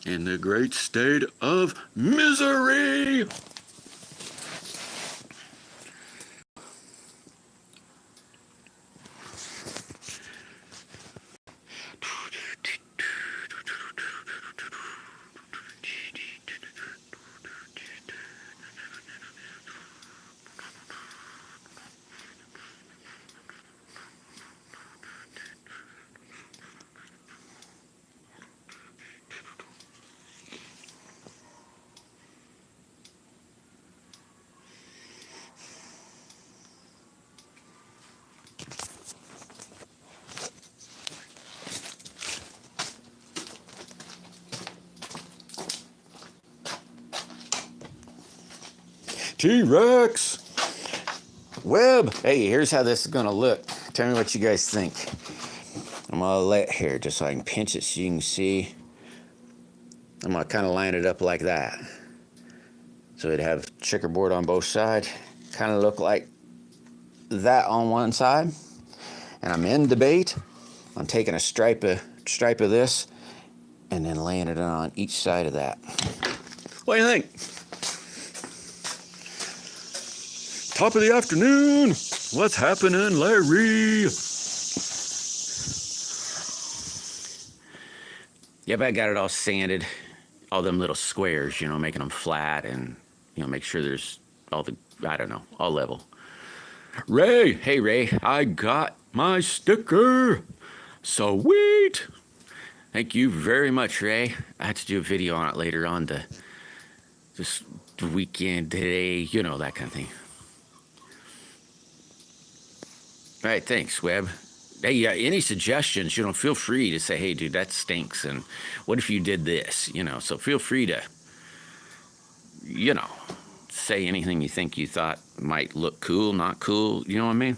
in the great state of misery. T-Rex! Web! Hey, here's how this is gonna look. Tell me what you guys think. I'm gonna let here just so I can pinch it so you can see. I'm gonna kind of line it up like that. So it'd have checkerboard on both sides. Kind of look like that on one side. And I'm in debate. I'm taking a stripe of this and then laying it on each side of that. What do you think? Top of the afternoon. What's happening, Larry? Yep, I got it all sanded. All them little squares, you know, making them flat and, you know, make sure there's all the, I don't know, all level. Ray, hey Ray, I got my sticker. Sweet. Thank you very much, Ray. I have to do a video on it later on this weekend, today, you know, that kind of thing. All right, thanks, Webb. Hey, any suggestions, you know, feel free to say, hey, dude, that stinks, and what if you did this, you know, so feel free to, you know, say anything you think you thought might look cool, not cool, you know what I mean?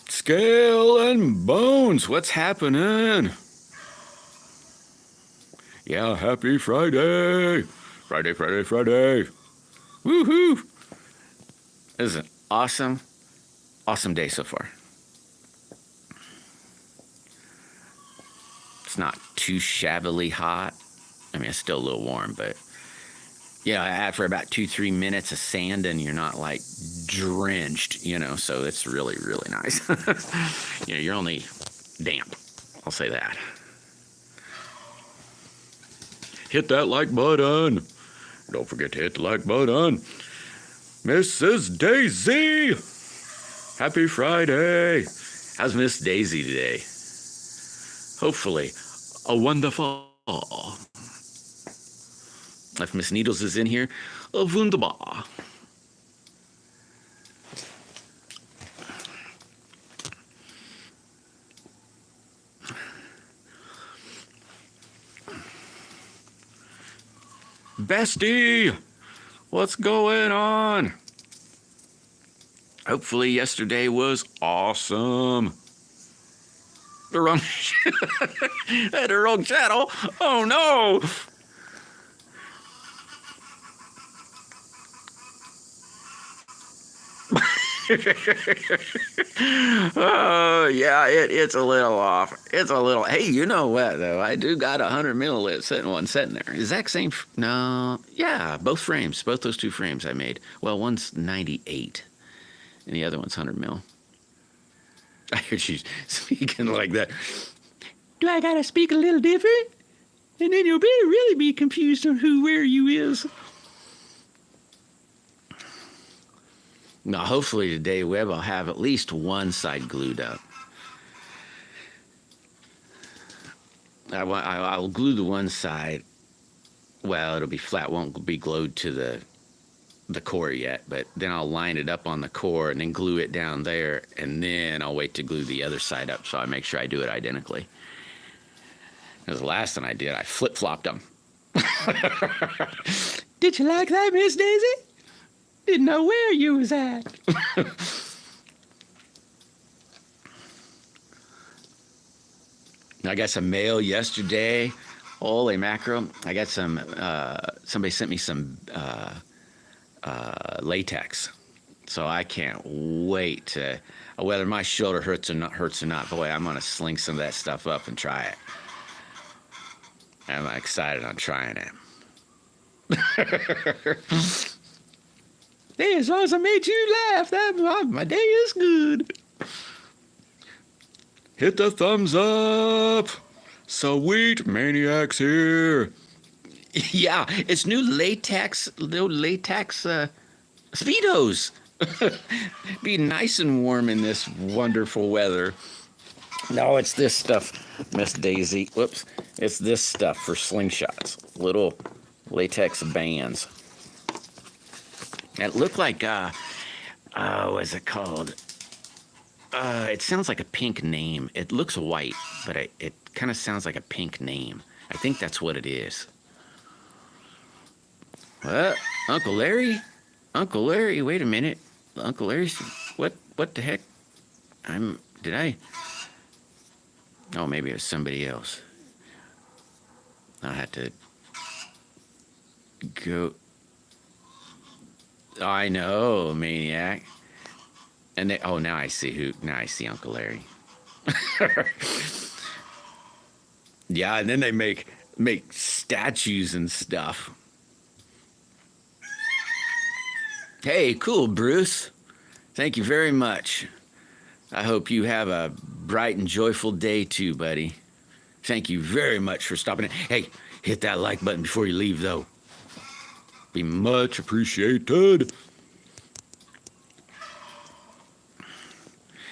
Scale and Bones, what's happening? Yeah, happy Friday. Friday. Woohoo. This is an awesome day so far. It's not too shabbily hot. I mean, it's still a little warm, but yeah, after about 2-3 minutes of sanding, you're not like drenched, you know, so it's really, really nice. You know, you're only damp. I'll say that. Hit that like button. Don't forget to hit the like button. Mrs. Daisy! Happy Friday! How's Miss Daisy today? Hopefully, a wonderful. If Miss Needles is in here, a wunderbar. Bestie! What's going on? Hopefully yesterday was awesome. The wrong had the wrong channel. Oh no. Oh yeah, it's a little off. It's a little. Hey, you know what though? I do got 100 millilits sitting there. Exact same. No, yeah, both frames, both those two frames I made. Well, one's 98, and the other one's 100 mil. I heard you speaking like that. Do I gotta speak a little different? And then you'll really be confused on where you is. Now, hopefully today, Webb, I'll have at least one side glued up. I'll glue the one side. Well, it'll be flat, won't be glued to the core yet, but then I'll line it up on the core and then glue it down there, and then I'll wait to glue the other side up so I make sure I do it identically. Because the last one I did, I flip-flopped them. Did you like that, Miss Daisy? Didn't know where you was at. I got some mail yesterday. Holy mackerel. I got some, somebody sent me some latex. So I can't wait to, whether my shoulder hurts or not, boy, I'm going to sling some of that stuff up and try it. I'm excited on trying it. Hey, as long as I made you laugh, my day is good. Hit the thumbs up. Sweet Maniacs here. Yeah, it's new latex Speedos. Be nice and warm in this wonderful weather. No, it's this stuff, Miss Daisy. Whoops. It's this stuff for slingshots. Little latex bands. It looked like, what is it called? It sounds like a pink name. It looks white, but it kind of sounds like a pink name. I think that's what it is. What? Uncle Larry? Uncle Larry, wait a minute. Uncle Larry's, what the heck? Did I? Oh, maybe it was somebody else. I had to go. I know, Maniac. And they, oh, now I see Uncle Larry. Yeah, and then they make statues and stuff. Hey, cool, Bruce. Thank you very much. I hope you have a bright and joyful day too, buddy. Thank you very much for stopping in. Hey, hit that like button before you leave, though. Be much appreciated.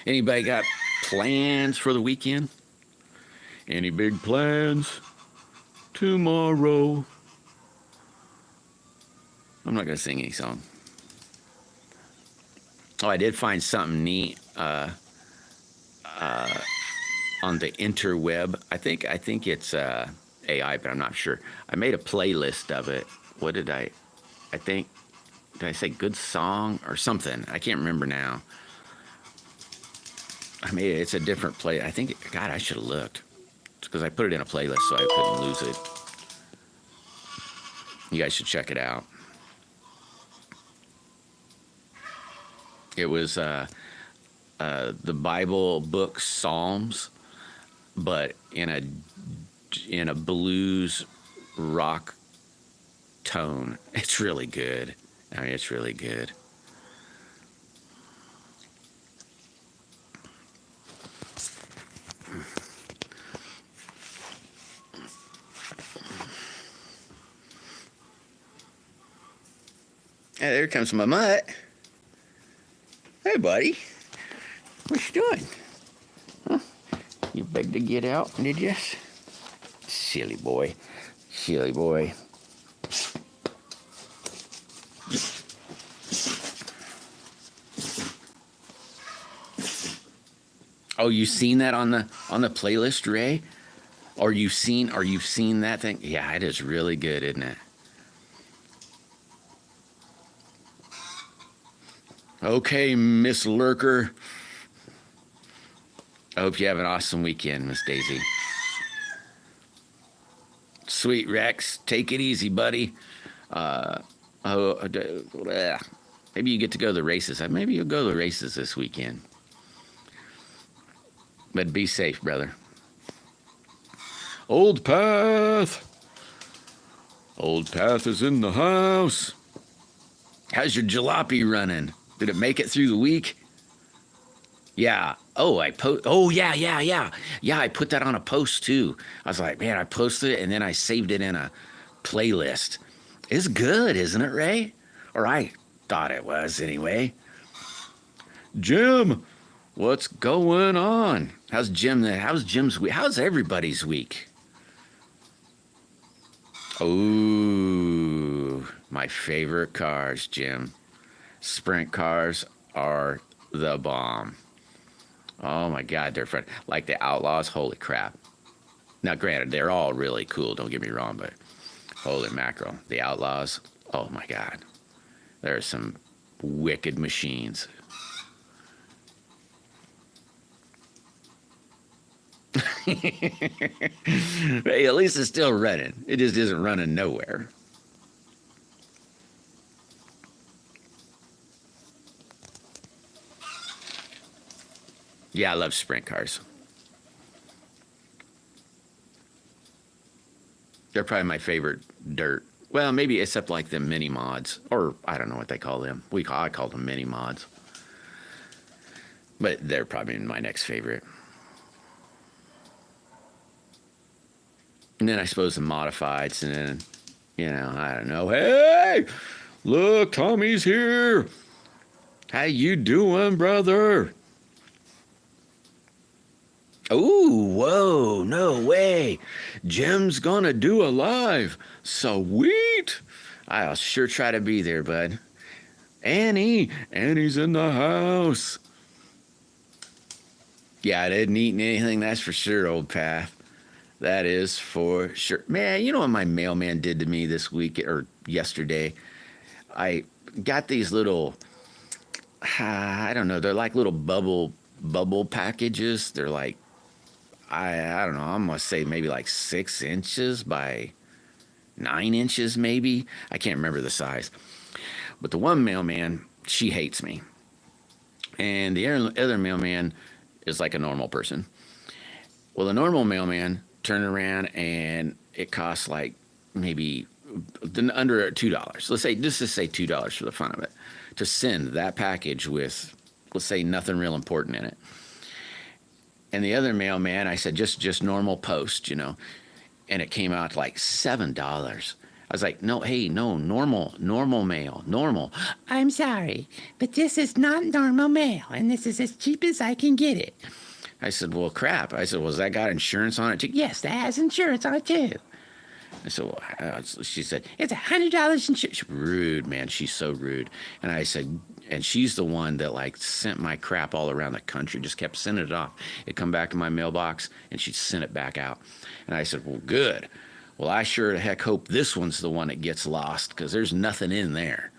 Anybody got plans for the weekend? Any big plans tomorrow? I'm not going to sing any song. Oh, I did find something neat on the interweb. I think it's AI, but I'm not sure. I made a playlist of it. What did I think, did I say good song or something? I can't remember now. I made it. It's a different play. I think, God, I should have looked. It's because I put it in a playlist so I couldn't lose it. You guys should check it out. It was the Bible book Psalms, but in a blues rock tone. It's really good. I mean, it's really good. Hey, there comes my mutt. Hey, buddy. What you doing? Huh? You begged to get out, did you? Silly boy. Silly boy. Oh, you seen that on the playlist, Ray? Or you've seen that thing? Yeah, it is really good, isn't it? Okay, Miss Lurker. I hope you have an awesome weekend, Miss Daisy. Sweet Rex, take it easy, buddy. Maybe you get to go to the races. Maybe you'll go to the races this weekend. But be safe, brother. Old Path. Old Path is in the house. How's your jalopy running? Did it make it through the week? Yeah. Oh, yeah. Yeah, I put that on a post too. I was like, man, I posted it and then I saved it in a playlist. It's good, isn't it, Ray? Or I thought it was anyway. Jim, what's going on? How's Jim's week? How's everybody's week? Ooh, my favorite cars, Jim. Sprint cars are the bomb. Oh my God, they're fun. Like the Outlaws, holy crap. Now, granted, they're all really cool, don't get me wrong, but holy mackerel. The Outlaws, oh my God. There are some wicked machines. Hey, at least it's still running. It just isn't running nowhere. Yeah, I love sprint cars. They're probably my favorite dirt. Well, maybe except like the mini mods, or I don't know what they call them. I call them mini mods, but they're probably my next favorite. And then I suppose the modifieds, and then I don't know. Hey, look, Tommy's here. How you doing, brother? Oh, whoa, no way. Jim's gonna do a live. Sweet. I'll sure try to be there, bud. Annie's in the house. Yeah, I didn't eat anything, that's for sure, old Path. That is for sure. Man, you know what my mailman did to me this week or yesterday? I got these little, I don't know, they're like little bubble packages. They're like, I don't know, I'm going to say maybe like 6 inches by 9 inches maybe. I can't remember the size. But the one mailman, she hates me. And the other mailman is like a normal person. Well, the normal mailman turned around and it costs like maybe under $2. Let's just say $2 for the fun of it to send that package with, let's say, nothing real important in it. And the other mailman, I said, just normal post, and it came out to like $7. I was like, no, hey, no, normal mail, normal. I'm sorry, but this is not normal mail, and this is as cheap as I can get it. I said, well, crap. I said, well, has that got insurance on it too? Yes, that has insurance on it too. I said, well, she said, it's $100 insurance. Rude, man. She's so rude. And I said, and she's the one that like sent my crap all around the country, just kept sending it off. It'd come back to my mailbox and she'd send it back out. And I said, well, good. Well, I sure the heck hope this one's the one that gets lost because there's nothing in there.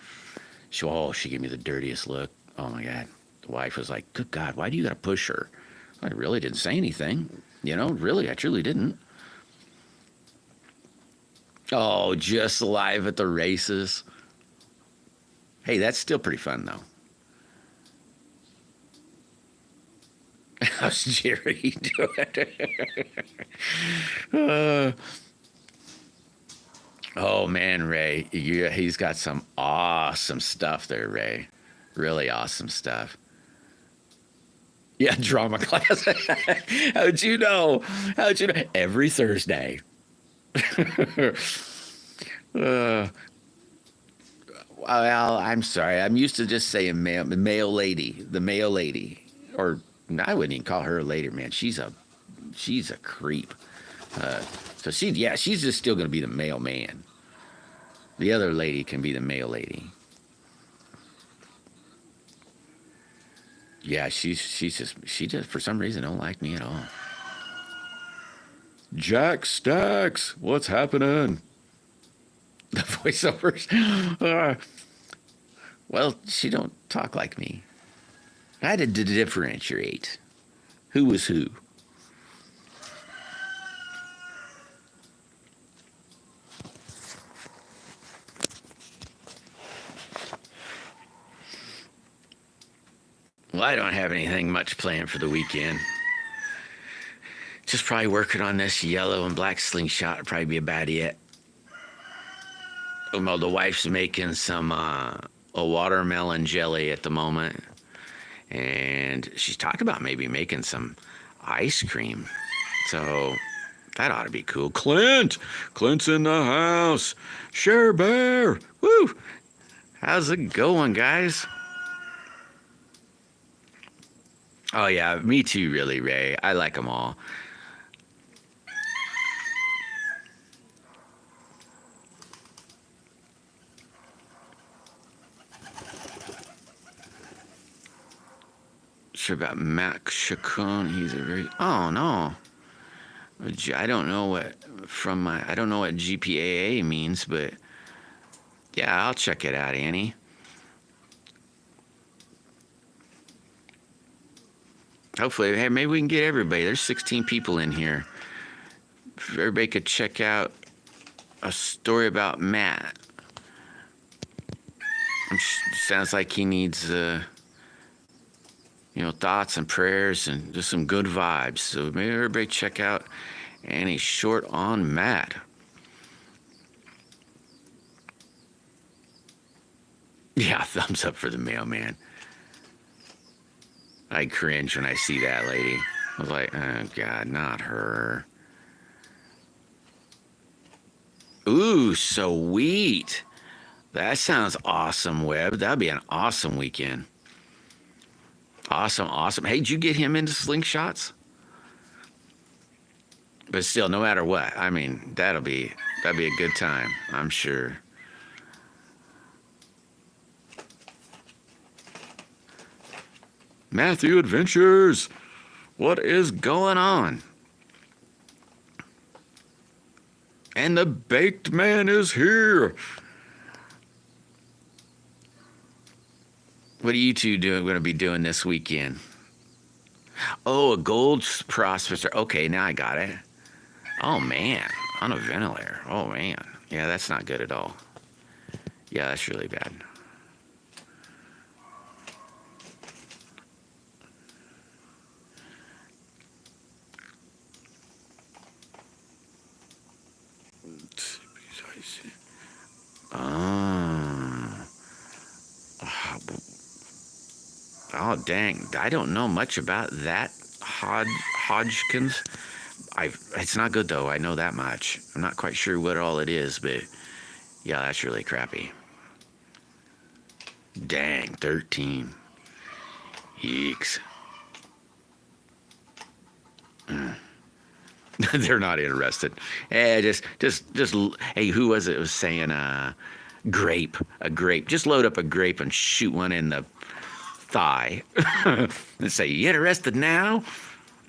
She gave me the dirtiest look. Oh my God. The wife was like, good God, why do you got to push her? I really didn't say anything. Really, I truly didn't. Oh, just live at the races. Hey, that's still pretty fun, though. How's Jerry doing? Oh, man, Ray. He's got some awesome stuff there, Ray. Really awesome stuff. Yeah, drama class. How'd you know? Every Thursday. Well, I'm sorry. I'm used to just saying male lady, the male lady, or I wouldn't even call her a lady, man. She's a creep. So she's just still gonna be the male man. The other lady can be the male lady. Yeah, she just for some reason don't like me at all. Jack Stacks, what's happening? The voiceovers. Well, she don't talk like me. I had to differentiate who was who. Well, I don't have anything much planned for the weekend. Just probably working on this yellow and black slingshot. Would probably be about it. Well, the wife's making some a watermelon jelly at the moment, and she's talked about maybe making some ice cream. So that ought to be cool. Clint's in the house. Share Bear. Woo! How's it going, guys? Oh yeah, me too, really, Ray. I like them all. Sure about Mac Chacon. He's a very. Oh no. I don't know what GPAA means, but yeah, I'll check it out, Annie. Hopefully, hey, maybe we can get everybody. There's 16 people in here. If everybody could check out a story about Matt. Sounds like he needs thoughts and prayers and just some good vibes. So maybe everybody check out Annie Short on Matt. Yeah, thumbs up for the mailman. I cringe when I see that lady. I was like, oh God, not her. Ooh, sweet. That sounds awesome, Webb. That'd be an awesome weekend. Awesome, awesome. Hey, did you get him into slingshots? But still, no matter what, I mean, that'd be a good time, I'm sure. Matthew Adventures, what is going on? And the baked man is here. What are you two going to be doing this weekend? Oh, a gold prospector. Okay, now I got it. Oh man, on a ventilator. Oh man, yeah, that's not good at all. Yeah, that's really bad. Oh dang, I don't know much about that Hodgkins. It's not good though, I know that much. I'm not quite sure what all it is, but yeah, that's really crappy. Dang, 13. Yeeks. They're not interested. Hey, just, hey, who was it? It was saying, a grape. Just load up a grape and shoot one in the thigh and say, you interested now?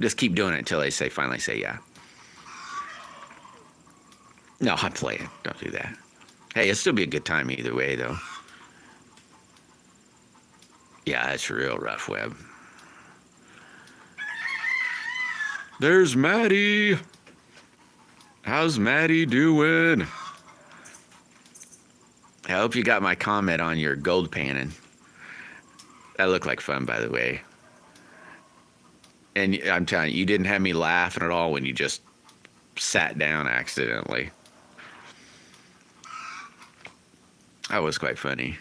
Just keep doing it until they finally say yeah. No, I'm playing. Don't do that. Hey, it'll still be a good time either way, though. Yeah, that's real rough, Webb. There's Maddie. How's Maddie doing? I hope you got my comment on your gold panning. That looked like fun, by the way. And I'm telling you, you didn't have me laughing at all when you just sat down accidentally. That was quite funny.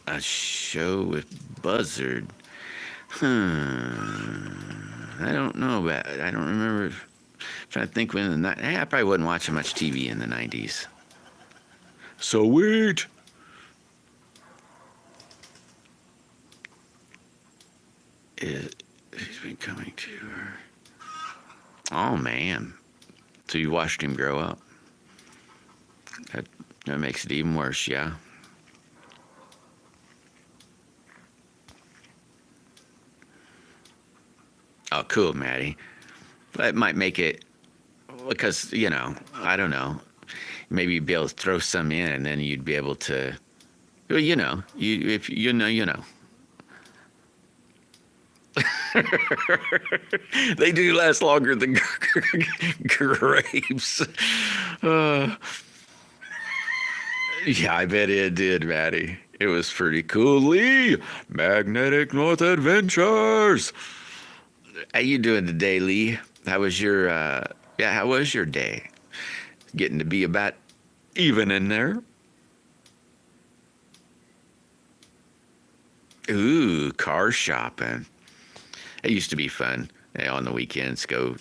A show with Buzzard. I don't know about it. I don't remember. I'm trying to think when I probably wasn't watching much TV in the 90s. Sweet. He's been coming to her. Oh, man. So you watched him grow up. That makes it even worse, yeah. Oh, cool, Maddie. That might make it, because, I don't know. Maybe you'd be able to throw some in and then you'd be able to, well, if you know, you know. They do last longer than grapes. Yeah, I bet it did, Maddie. It was pretty cool. Lee, Magnetic North Adventures. How you doing today, Lee? How was your day? Getting to be about even in there. Ooh, car shopping. It used to be fun. On the weekends, go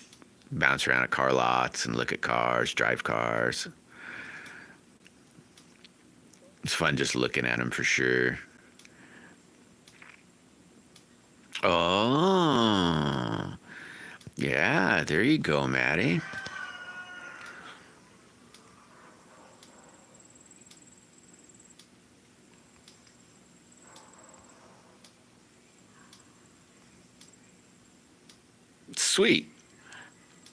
bounce around at car lots and look at cars, drive cars. It's fun just looking at them for sure. Oh, yeah, there you go, Maddie. Sweet.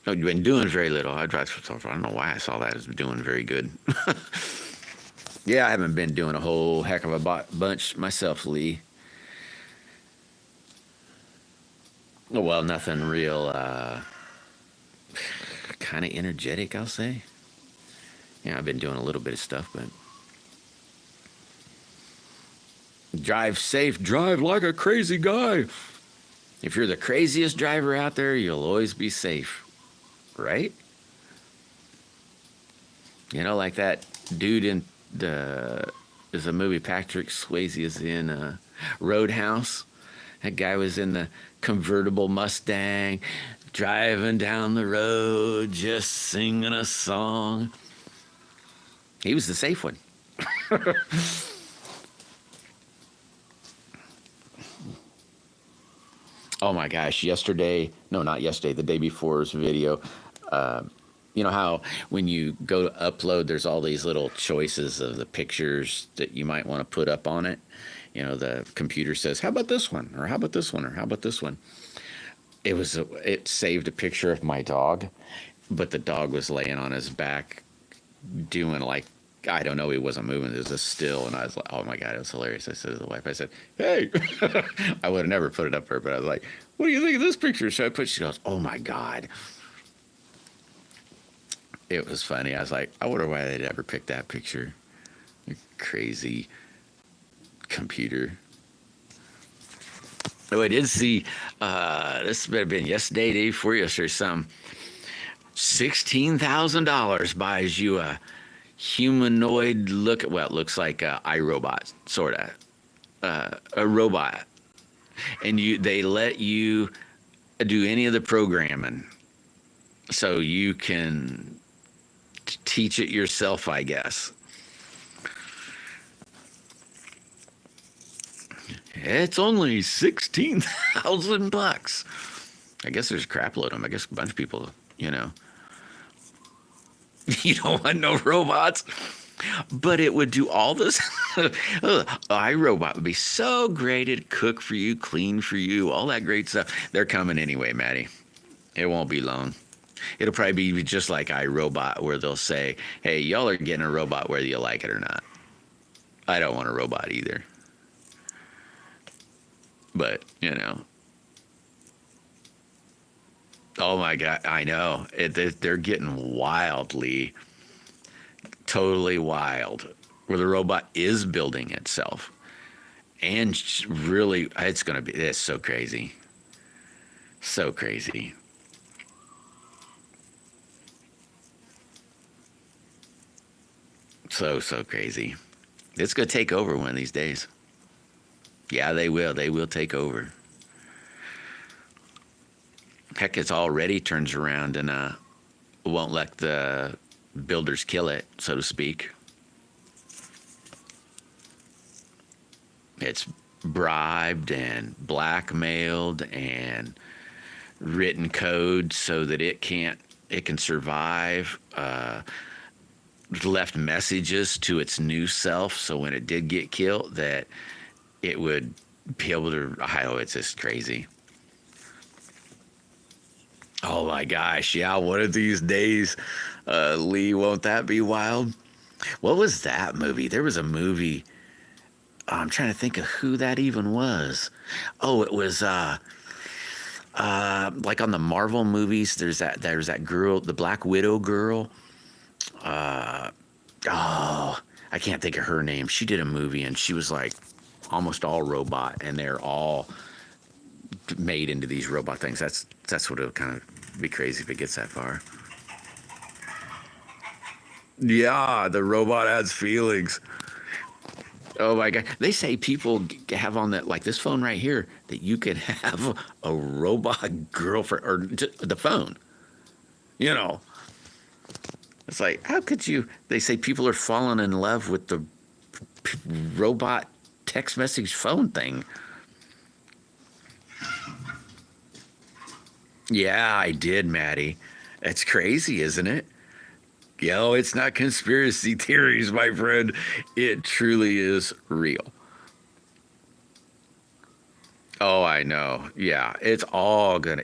Oh, you've been doing very little. I don't know why I saw that as doing very good. Yeah, I haven't been doing a whole heck of a bunch myself, Lee. Well, nothing real, kind of energetic, I'll say. Yeah, I've been doing a little bit of stuff, but Drive safe, drive like a crazy guy. If you're the craziest driver out there, you'll always be safe, right? You know, like that dude in there's a movie Patrick Swayze is in, Roadhouse. That guy was in the convertible Mustang, driving down the road, just singing a song. He was the safe one. Oh my gosh, not yesterday, the day before's video. You know how when you go to upload, there's all these little choices of the pictures that you might want to put up on it. You know, the computer says, how about this one? Or how about this one? Or how about this one? It saved a picture of my dog, but the dog was laying on his back doing like, I don't know, he wasn't moving. It was just still. And I was like, oh my God, it was hilarious. I said to the wife, I said, hey, I would have never put it up for her, but I was like, what do you think of this picture? So she goes, oh my God. It was funny. I was like, I wonder why they'd ever pick that picture. You crazy computer. Oh, I did see, this might have been yesterday, day before yesterday, some $16,000 buys you a humanoid look. Well, it looks like a iRobot, sort of, a robot, and they let you do any of the programming, so you can teach it yourself, I guess. It's only $16,000. I guess there's a crap load of them. I guess a bunch of people, you know. You don't want no robots, but it would do all this. iRobot would be so great. It'd cook for you, clean for you, all that great stuff. They're coming anyway, Maddie. It won't be long. It'll probably be just like iRobot, where they'll say, hey, y'all are getting a robot whether you like it or not. I don't want a robot either. But, you know. Oh my God, I know. They're getting wildly, totally wild, where the robot is building itself. And really, it's so crazy. So crazy. So crazy. It's going to take over one of these days. Yeah, they will. They will take over. Heck, it's already turns around and won't let the builders kill it, so to speak. It's bribed and blackmailed and written code so that it can survive. Left messages to its new self, so when it did get killed, that it would be able to. Oh, it's just crazy. Oh my gosh, yeah, one of these days, Lee, won't that be wild? What was that movie? There was a movie. I'm trying to think of who that even was. Oh, it was like on the Marvel movies. There's that girl, the Black Widow girl. I can't think of her name. She did a movie and she was like almost all robot, and they're all made into these robot things. That's what it'll kind of be crazy if it gets that far. Yeah, the robot has feelings. Oh my God. They say people have on that, like this phone right here, that you can have a robot girlfriend, or the phone. You know, it's like, how could you? They say people are falling in love with the robot text message phone thing. Yeah, I did, Maddie. It's crazy, isn't it? Yo, it's not conspiracy theories, my friend. It truly is real. Oh, I know. Yeah, it's gonna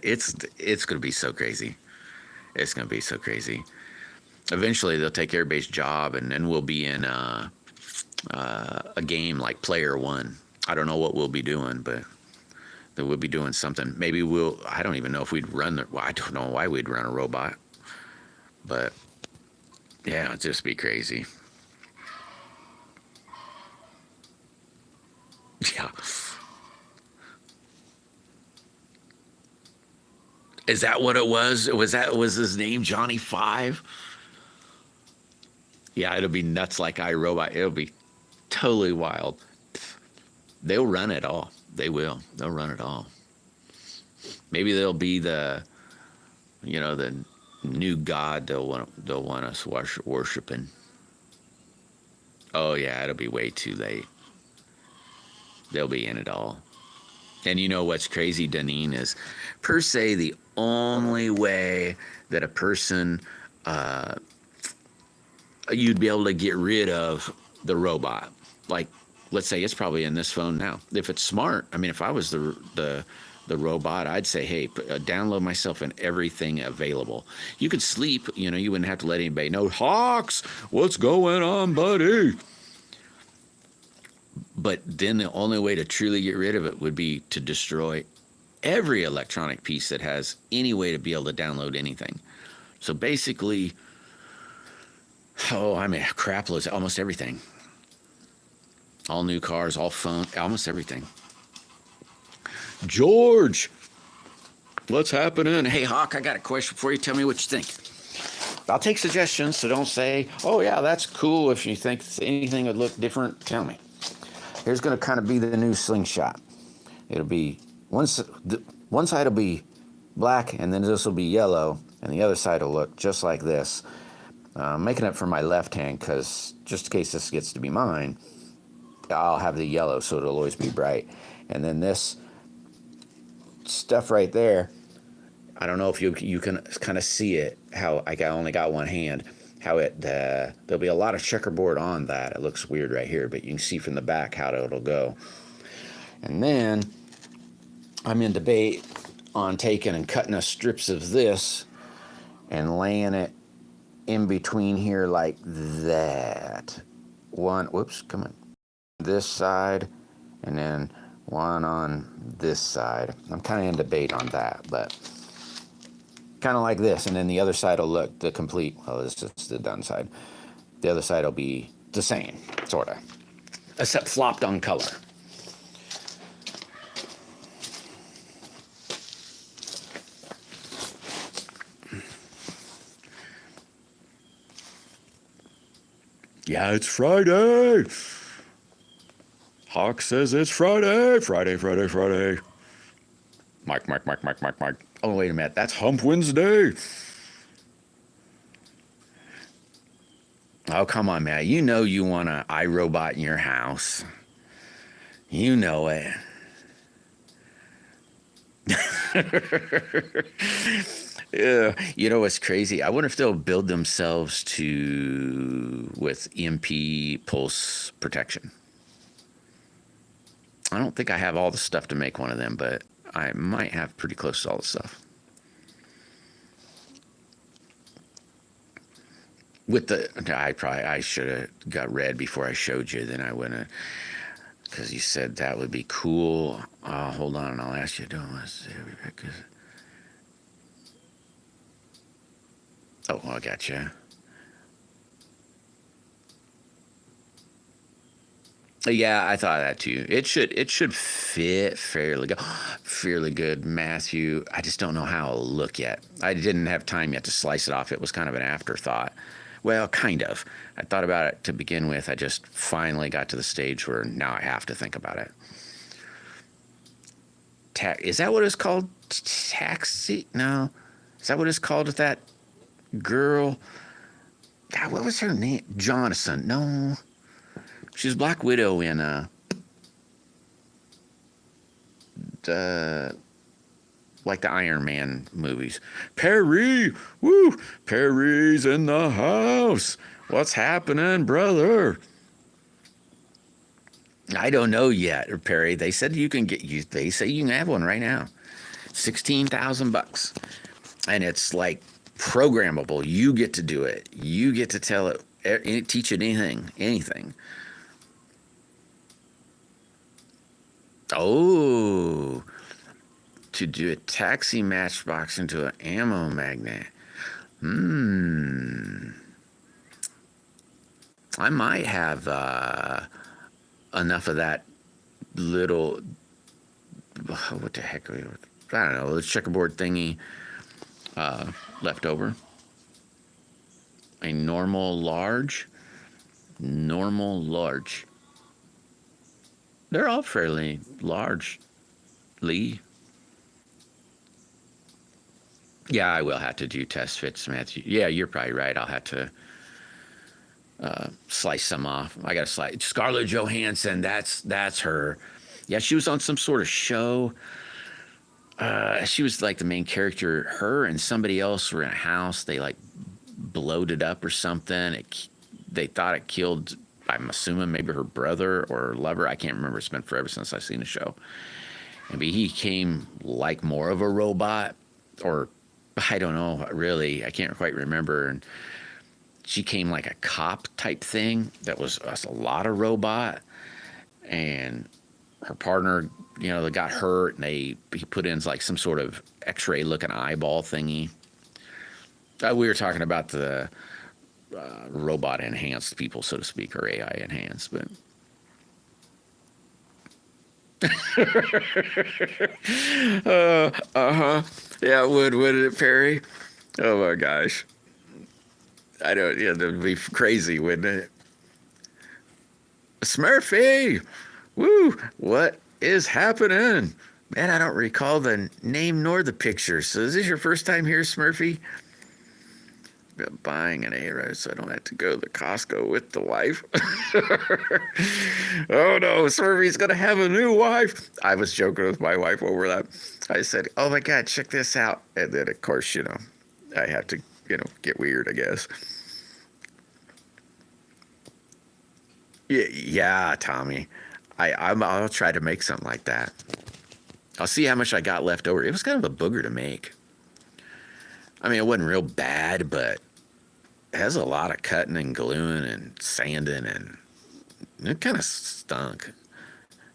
be so crazy. It's gonna be so crazy. Eventually, they'll take everybody's job, and then we'll be in a game like Player One. I don't know what we'll be doing, but that we'll be doing something. Maybe I don't even know if we'd I don't know why we'd run a robot, but yeah, it'd just be crazy. Yeah. Is that what it was? Was his name Johnny Five? Yeah, it'll be nuts like iRobot. It'll be totally wild. They'll run it all. They will. They'll run it all. Maybe they'll be the new god they'll want us worshiping. Oh yeah, it'll be way too late. They'll be in it all. And you know what's crazy, Deneen, is per se the only way that a person you'd be able to get rid of the robot. Like, let's say it's probably in this phone now. If it's smart, I mean, if I was the robot, I'd say, hey, download myself and everything available. You could sleep, you wouldn't have to let anybody know. Hawks, what's going on, buddy? But then the only way to truly get rid of it would be to destroy every electronic piece that has any way to be able to download anything. So basically, crap loads, almost everything. All new cars, all phone, almost everything. George, what's happening? Hey, Hawk, I got a question for you. Tell me what you think. I'll take suggestions, so don't say, oh, yeah, that's cool. If you think anything would look different, tell me. Here's going to kind of be the new slingshot. It'll be, one side will be black, and then this will be yellow, and the other side will look just like this. I'm making it for my left hand because just in case this gets to be mine, I'll have the yellow so it'll always be bright. And then this stuff right there, I don't know if you can kind of see it, how I only got one hand, how there'll be a lot of checkerboard on that. It looks weird right here, but you can see from the back how it'll go. And then I'm in debate on taking and cutting us strips of this and laying it in between here like that. Come on. This side, and then one on this side. I'm kind of in debate on that, but kind of like this, and then the other side will look the complete, well, this is the done side. The other side will be the same, sort of, except flopped on color. Yeah, it's Friday. Hawk says it's Friday. Friday. Mike. Oh, wait a minute. That's Hump Wednesday. Oh, come on, man. You know you want an iRobot in your house. You know it. Yeah. You know what's crazy? I wonder if they'll build themselves with EMP pulse protection. I don't think I have all the stuff to make one of them, but I might have pretty close to all the stuff. I should have got red before I showed you, then I wouldn't have, because you said that would be cool. Hold on, I'll ask you. Oh, I got you. Yeah, I thought that too. It should fit fairly good, Matthew. I just don't know how it'll look yet. I didn't have time yet to slice it off. It was kind of an afterthought. Well, kind of. I thought about it to begin with. I just finally got to the stage where now I have to think about it. Is that what it's called? Taxi? No. Is that what it's called with that girl? God, what was her name? Jonathan. No. She was Black Widow in like the Iron Man movies. Perry! Woo! Perry's in the house. What's happening, brother? I don't know yet, Perry. They said they say you can have one right now. $16,000. And it's like programmable. You get to do it. You get to tell it, teach it anything. Oh, to do a taxi matchbox into an ammo magnet. I might have enough of that little, what the heck, I don't know, the checkerboard thingy left over. A normal large. They're all fairly large, Lee. Yeah, I will have to do test fits, Matthew. Yeah, you're probably right. I'll have to slice some off. I got to slice. Scarlett Johansson, that's her. Yeah, she was on some sort of show. She was like the main character. Her and somebody else were in a house. They like blowed it up or something. They thought it killed, I'm assuming, maybe her brother or her lover. I can't remember. It's been forever since I've seen the show. And he came like more of a robot, or I don't know, really. I can't quite remember. And she came like a cop type thing that was a lot of robot. And her partner, they got hurt, and he put in like some sort of X-ray looking eyeball thingy. We were talking about the robot enhanced people, so to speak, or AI enhanced, but yeah, wouldn't it, Perry? Oh my gosh, I don't. Yeah, that'd be crazy, wouldn't it? Smurfy, woo! What is happening? Man, I don't recall the name nor the picture. So is this your first time here, Smurfy? Buying an A-Rose so I don't have to go to Costco with the wife. Oh no, Smurfy's gonna have a new wife. I was joking with my wife over that. I said, oh my God, check this out. And then of course, I have to, get weird, I guess. Yeah, Tommy. I'll try to make something like that. I'll see how much I got left over. It was kind of a booger to make. I mean, it wasn't real bad, but it has a lot of cutting and gluing and sanding, and it kind of stunk.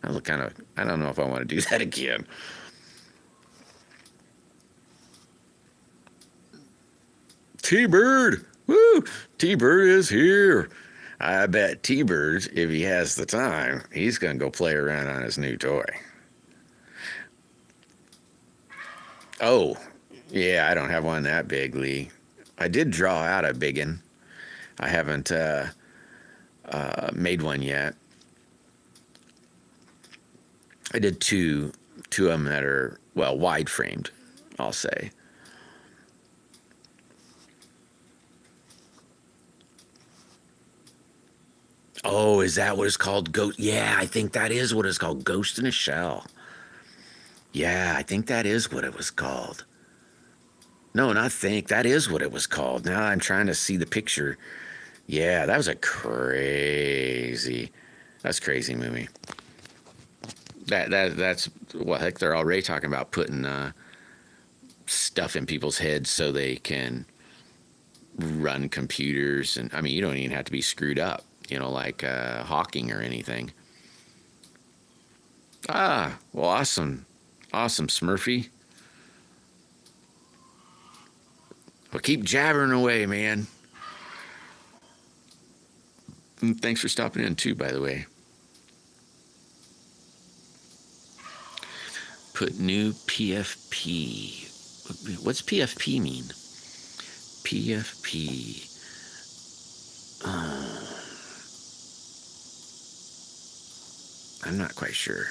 I don't know if I want to do that again. T-Bird! Woo! T-Bird is here. I bet T-Bird, if he has the time, he's going to go play around on his new toy. Oh, yeah, I don't have one that big, Lee. I did draw out a big one. I haven't made one yet. I did two of them that are, well, wide framed, I'll say. Oh, is that what it's called? Ghost? Yeah, I think that is what it's called. Ghost in a Shell. Yeah, I think that is what it was called. No, not think. That is what it was called. Now I'm trying to see the picture. Yeah, that was that's crazy movie. That's well, heck, they're already talking about putting stuff in people's heads so they can run computers, and I mean, you don't even have to be screwed up, like Hawking or anything. Ah, well, awesome, Smurfy. Well, keep jabbering away, man. And thanks for stopping in too, by the way. Put new PFP. What's PFP mean? PFP. I'm not quite sure.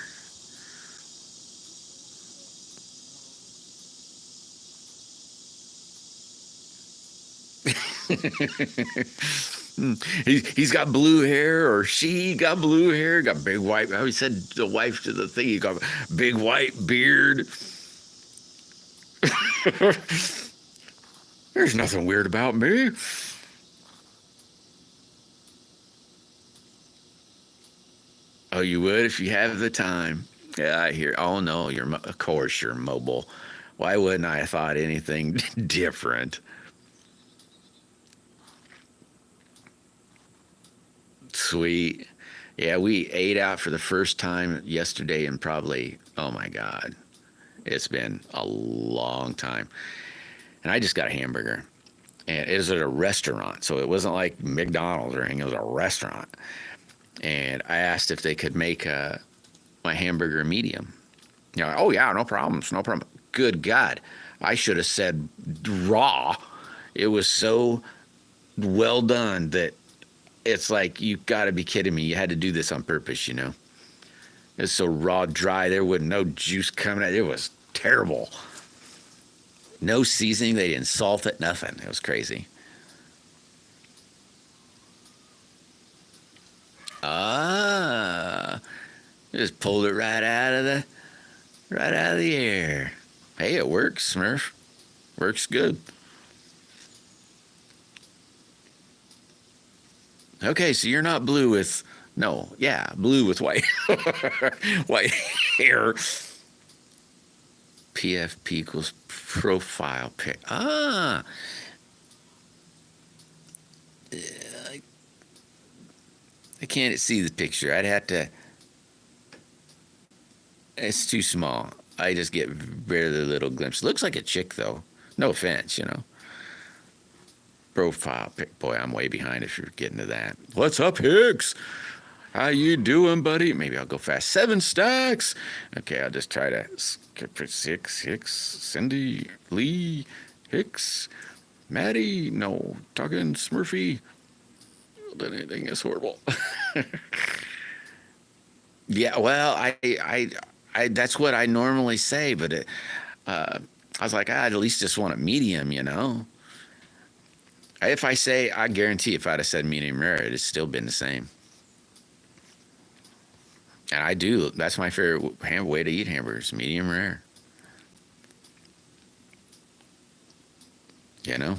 He's got blue hair, or she got blue hair, got big white. I always said the wife to the thing. He got big white beard. There's nothing weird about me. Oh, you would if you have the time. Yeah, I hear. Oh no, of course you're mobile. Why wouldn't I have thought anything different? Sweet. Yeah, we ate out for the first time yesterday and probably, oh my God, it's been a long time. And I just got a hamburger. And it was at a restaurant. So it wasn't like McDonald's or anything. It was a restaurant. And I asked if they could make my hamburger medium. You know, oh yeah, no problems, no problem. Good God, I should have said raw. It was so well done that it's like, you got to be kidding me. You had to do this on purpose, you know. It was so raw, dry. There was no juice coming out. It was terrible. No seasoning. They didn't salt it. Nothing. It was crazy. Ah, just pulled it right out of the air. Hey, it works, Smurf. Works good. Okay, so you're not blue with, no, yeah, blue with white, white hair. PFP equals profile pic. Ah, I can't see the picture. I'd have to. It's too small. I just get barely a little glimpse. Looks like a chick though. No offense, you know. Profile pic. Boy, I'm way behind if you're getting to that. What's up, Hicks? How you doing, buddy? Maybe I'll go fast. 7 stacks. Okay, I'll just try to skip for 6. Hicks, Cindy, Lee, Hicks, Maddie. No, talking Smurfy. Then anything is horrible. Yeah, well, I that's what I normally say, but I was like, I'd at least just want a medium, you know. If I say, I guarantee if I'd have said medium rare, it'd still been the same. And I do. That's my favorite way to eat hamburgers, medium rare. You know,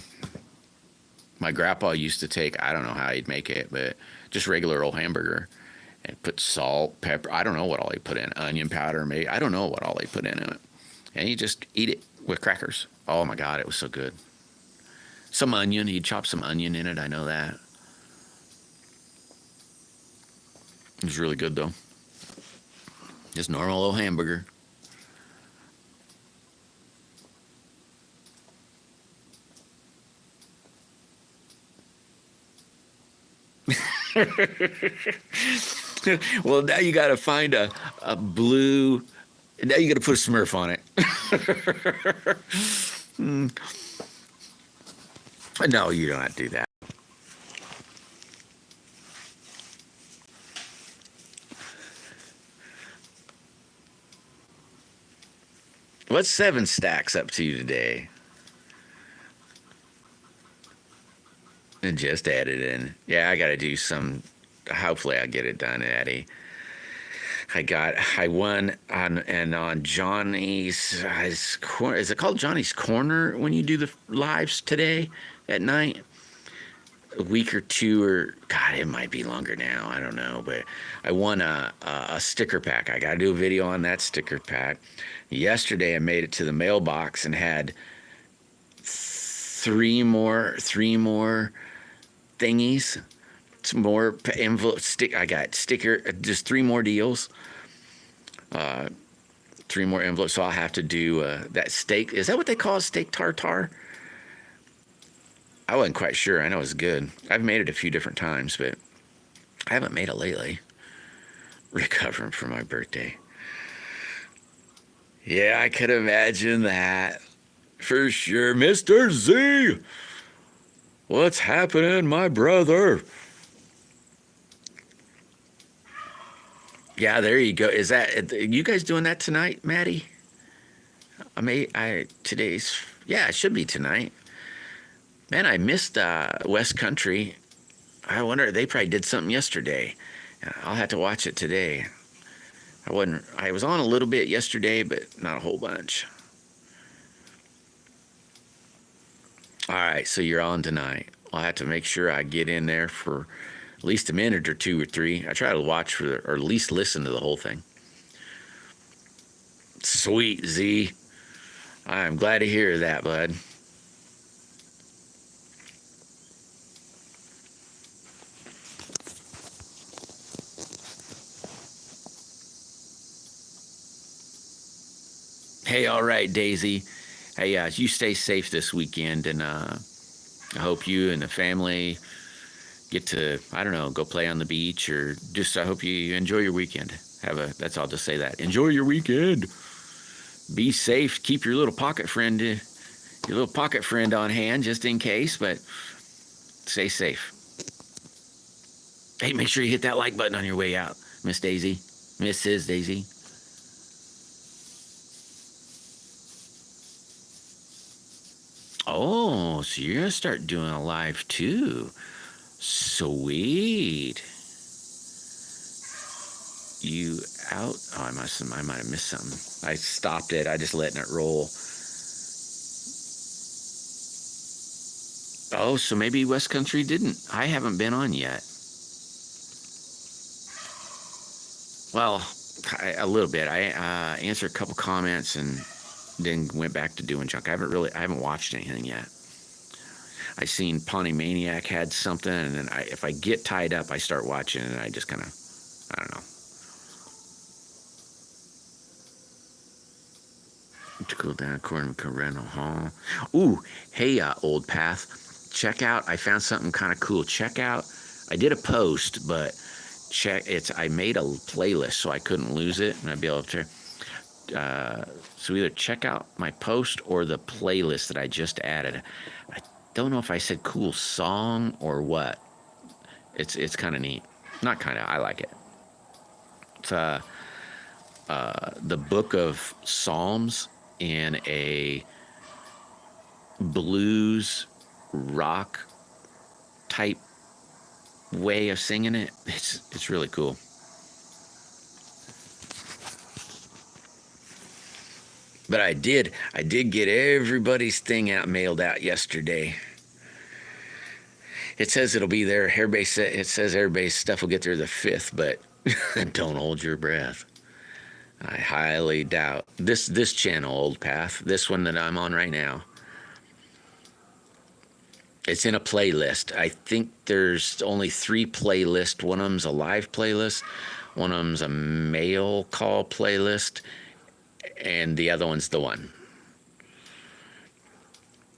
my grandpa used to take, I don't know how he'd make it, but just regular old hamburger and put salt, pepper. I don't know what all he put in, onion powder, maybe. I don't know what all they put in it. And you just eat it with crackers. Oh my God, it was so good. Some onion. He'd chop some onion in it. I know that. It was really good though. Just normal old hamburger. Well, now you got to find a blue. Now you got to put a Smurf on it. No, you don't have to do that. What's 7 stacks up to you today? And just added in. Yeah, I got to do some. Hopefully, I get it done, Addie. I won on Johnny's corner. Is it called Johnny's Corner when you do the lives today at night? A week or two, or God, it might be longer now. I don't know, but I won a sticker pack. I got to do a video on that sticker pack. Yesterday, I made it to the mailbox and had three more thingies. Some more envelope I got sticker. Just 3 more deals. 3 more envelopes. So I'll have to do that steak. Is that what they call steak tartare? I wasn't quite sure. I know it's good. I've made it a few different times, but I haven't made it lately. Recovering from my birthday. Yeah, I could imagine that. For sure. Mr. Z! What's happening, my brother? Yeah, there you go. Is that you guys doing that tonight, Maddie? Today's, yeah, it should be tonight. Man, I missed West Country. I wonder, they probably did something yesterday. I'll have to watch it today. I was on a little bit yesterday, but not a whole bunch. All right, so you're on tonight. I'll have to make sure I get in there for at least a minute or 2 or 3. I try to watch or at least listen to the whole thing. Sweet, Z. I'm glad to hear that, bud. Hey, all right, Daisy. Hey, you stay safe this weekend, and I hope you and the family get to, I don't know, go play on the beach, or just I hope you enjoy your weekend. That's all. Just say that. Enjoy your weekend. Be safe. Keep your little pocket friend on hand just in case, but stay safe. Hey, make sure you hit that like button on your way out, Miss Daisy. Mrs. Daisy. Oh, so you're going to start doing a live too. Sweet. You out? Oh, I might have missed something. I stopped it. I just letting it roll. Oh, so maybe West Country didn't. I haven't been on yet. Well, a little bit. I answered a couple comments and then went back to doing junk. I haven't watched anything yet. I seen Pawnee Maniac had something, and then if I get tied up, I start watching, and I just kind of, I don't know. To go down according to Rental Hall. Ooh, hey, Old Path. Check out. I found something kind of cool. Check out. I did a post, but I made a playlist so I couldn't lose it, and I'd be able to. So either check out my post or the playlist that I just added. I don't know if I said cool song or what. It's kind of neat. Not kind of. I like it. It's the Book of Psalms in a blues rock type way of singing it. It's really cool. But I did get everybody's thing mailed out yesterday. It says it'll be there. It says everybody's stuff will get there the 5th, but don't hold your breath. I highly doubt. This channel, Old Path, this one that I'm on right now, it's in a playlist. I think there's only 3 playlists. One of them's a live playlist. One of them's a mail call playlist. And the other one's the one.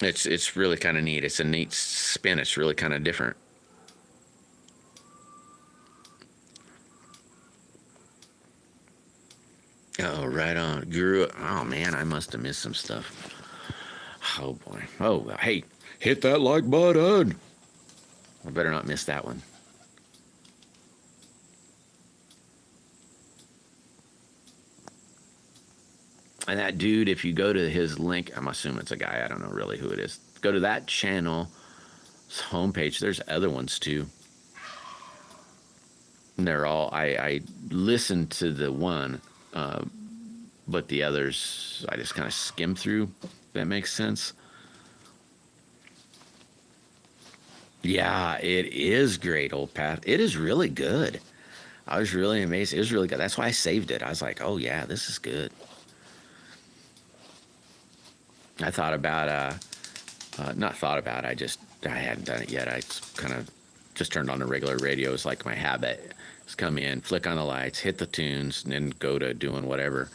It's really kind of neat. It's a neat spin. It's really kind of different. Oh, right on. Oh, man, I must have missed some stuff. Oh, boy. Oh, hey, hit that like button. I better not miss that one. And that dude, if you go to his link, I'm assuming it's a guy. I don't know really who it is. Go to that channel's homepage. There's other ones too. And they're all, I listened to the one, but the others, I just kind of skim through, if that makes sense. Yeah, it is great, Old Path. It is really good. I was really amazed. It was really good. That's why I saved it. I was like, oh yeah, this is good. I thought about, not thought about, I hadn't done it yet. I kind of just turned on the regular radio. It's like my habit. Just come in, flick on the lights, hit the tunes, and then go to doing whatever.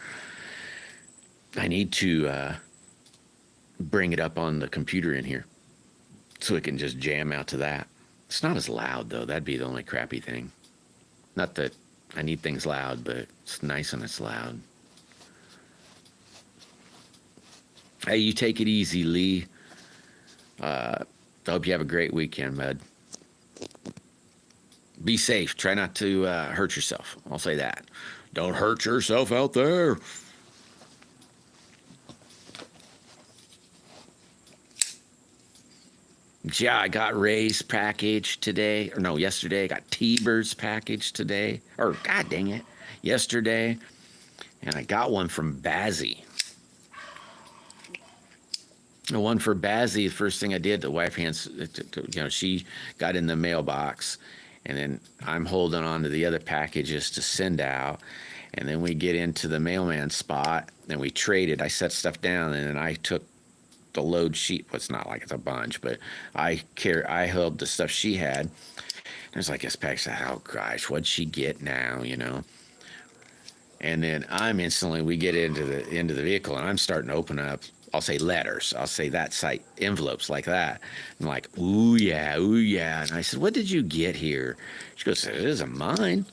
I need to bring it up on the computer in here so it can just jam out to that. It's not as loud, though. That'd be the only crappy thing. Not that I need things loud, but it's nice when it's loud. Hey, you take it easy, Lee. I hope you have a great weekend, bud. Be safe. Try not to hurt yourself. I'll say that. Don't hurt yourself out there. Yeah, I got Ray's package today. Or no, yesterday. I got T-Bird's package today. Or, god dang it, yesterday. And I got one from Bazzy. The one for Bazzy, the first thing I did, the wife hands, she got in the mailbox, and then I'm holding on to the other packages to send out, and then we get into the mailman spot, and we traded. I set stuff down, and then I took the load sheet. Well, it's not like it's a bunch, but I held the stuff she had. There's like this package. Oh gosh, what'd she get now? And then we get into the vehicle, and I'm starting to open up. I'll say letters. I'll say that site envelopes like that. I'm like, ooh yeah, ooh yeah. And I said, what did you get here? She goes, it isn't mine.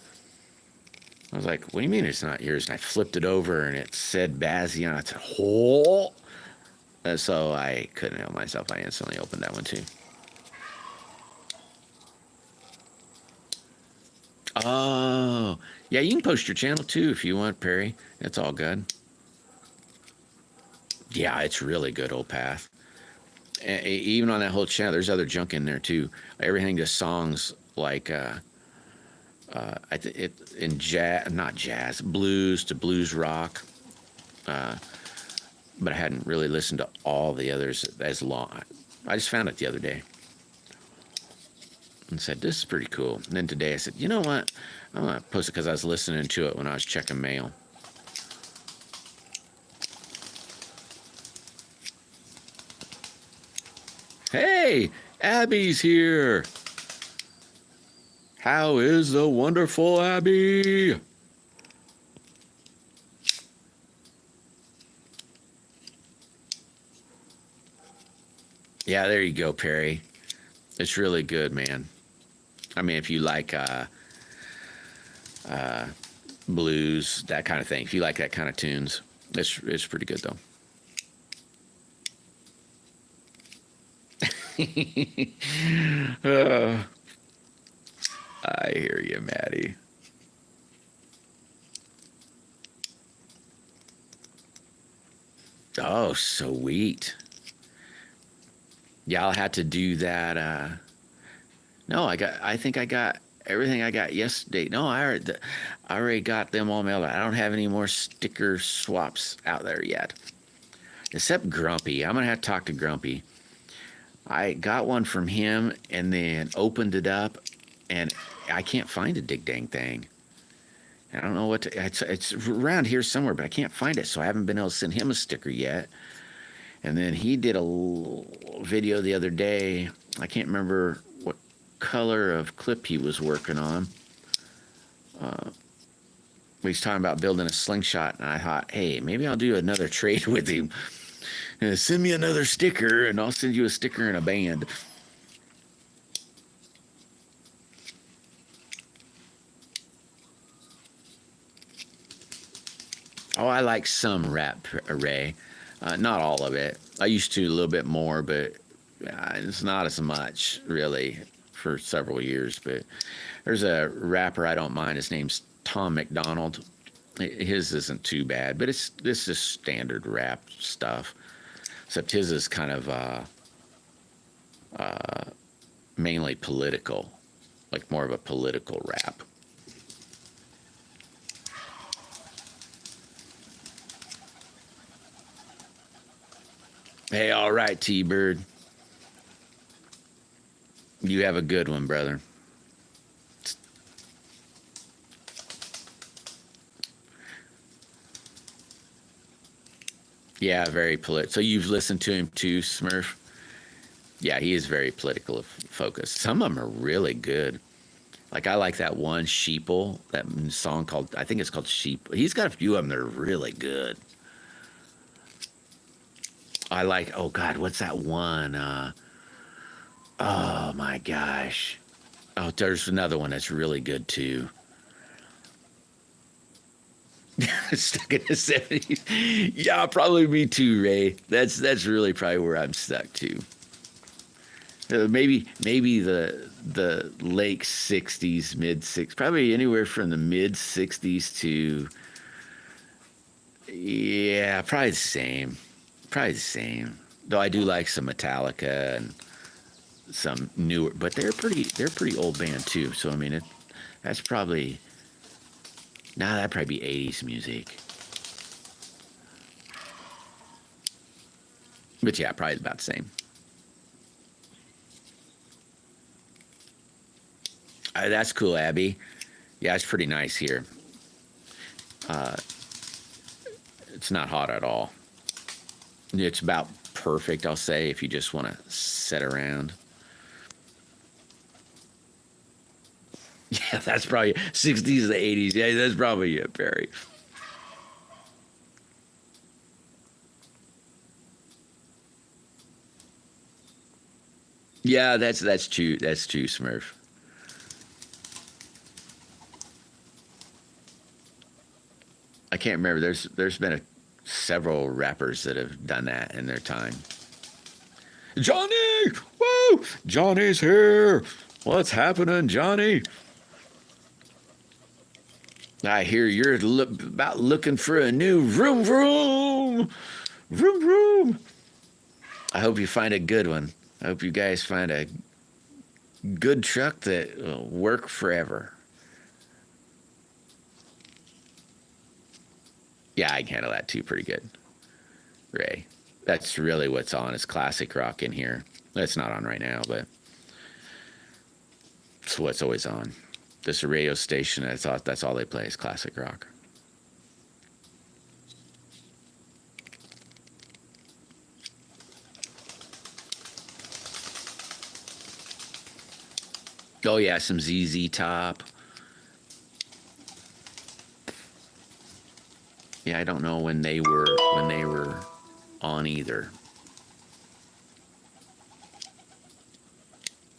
I was like, what do you mean it's not yours? And I flipped it over and it said Bazzy on it. I said, oh. So I couldn't help myself. I instantly opened that one too. Oh, yeah, you can post your channel too if you want, Perry. It's all good. Yeah, it's really good, Old Path. Even on that whole channel, there's other junk in there too. Everything just songs like in jazz, not jazz, blues to blues rock. But I hadn't really listened to all the others as long. I just found it the other day and said, this is pretty cool. And then today I said, you know what? I'm going to post it because I was listening to it when I was checking mail. Hey, Abby's here. How is the wonderful Abby? Yeah, there you go, Perry. It's really good, man. I mean, if you like blues, that kind of thing, if you like that kind of tunes, it's pretty good, though. I hear you, Maddie. Oh, sweet. Yeah, I'll have to do that. No, I think I got everything I got yesterday. No, I already got them all mailed out. I don't have any more sticker swaps out there yet. Except Grumpy. I'm going to have to talk to Grumpy. I got one from him and then opened it up, and I can't find a dig dang thing. I don't know what to, it's around here somewhere, but I can't find it, so I haven't been able to send him a sticker yet. And then he did a video the other day. I can't remember what color of clip he was working on. He's talking about building a slingshot, and I thought, hey, maybe I'll do another trade with him. Send me another sticker, and I'll send you a sticker and a band. Oh, I like some rap, Ray. Not all of it. I used to a little bit more, but it's not as much, really, for several years. But there's a rapper I don't mind. His name's Tom McDonald. His isn't too bad, but this is standard rap stuff. Except his is kind of mainly political, like more of a political rap. Hey, all right, T-Bird. You have a good one, brother. Yeah, very political. So you've listened to him too, Smurf? Yeah, he is very political focused. Some of them are really good. Like I like that one Sheeple, that song called, I think it's called Sheep. He's got a few of them that are really good. I like, oh God, what's that one? Oh my gosh. Oh, there's another one that's really good too. Stuck in the 70s. Yeah, probably me too, Ray. That's really probably where I'm stuck too. Maybe the late 60s, mid 60s, probably anywhere from the mid 60s to, yeah, probably the same. Probably the same. Though I do like some Metallica and some newer, but they're pretty old band too. So I mean, that's probably, nah, that'd probably be 80s music. But yeah, probably about the same. That's cool, Abby. Yeah, it's pretty nice here. It's not hot at all. It's about perfect, I'll say, if you just want to sit around. Yeah, that's probably 60s to 80s. Yeah, that's probably it, Barry. Yeah, that's true. That's true, Smurf. I can't remember. There's been several rappers that have done that in their time. Johnny! Woo! Johnny's here! What's happening, Johnny? I hear you're about looking for a new vroom vroom! Vroom vroom! I hope you find a good one. I hope you guys find a good truck that will work forever. Yeah, I can handle that too pretty good. Ray. That's really what's on is classic rock in here. That's not on right now, but it's what's always on. This is a radio station. That's all they play is classic rock. Oh yeah, some ZZ Top. Yeah, I don't know when they were on either.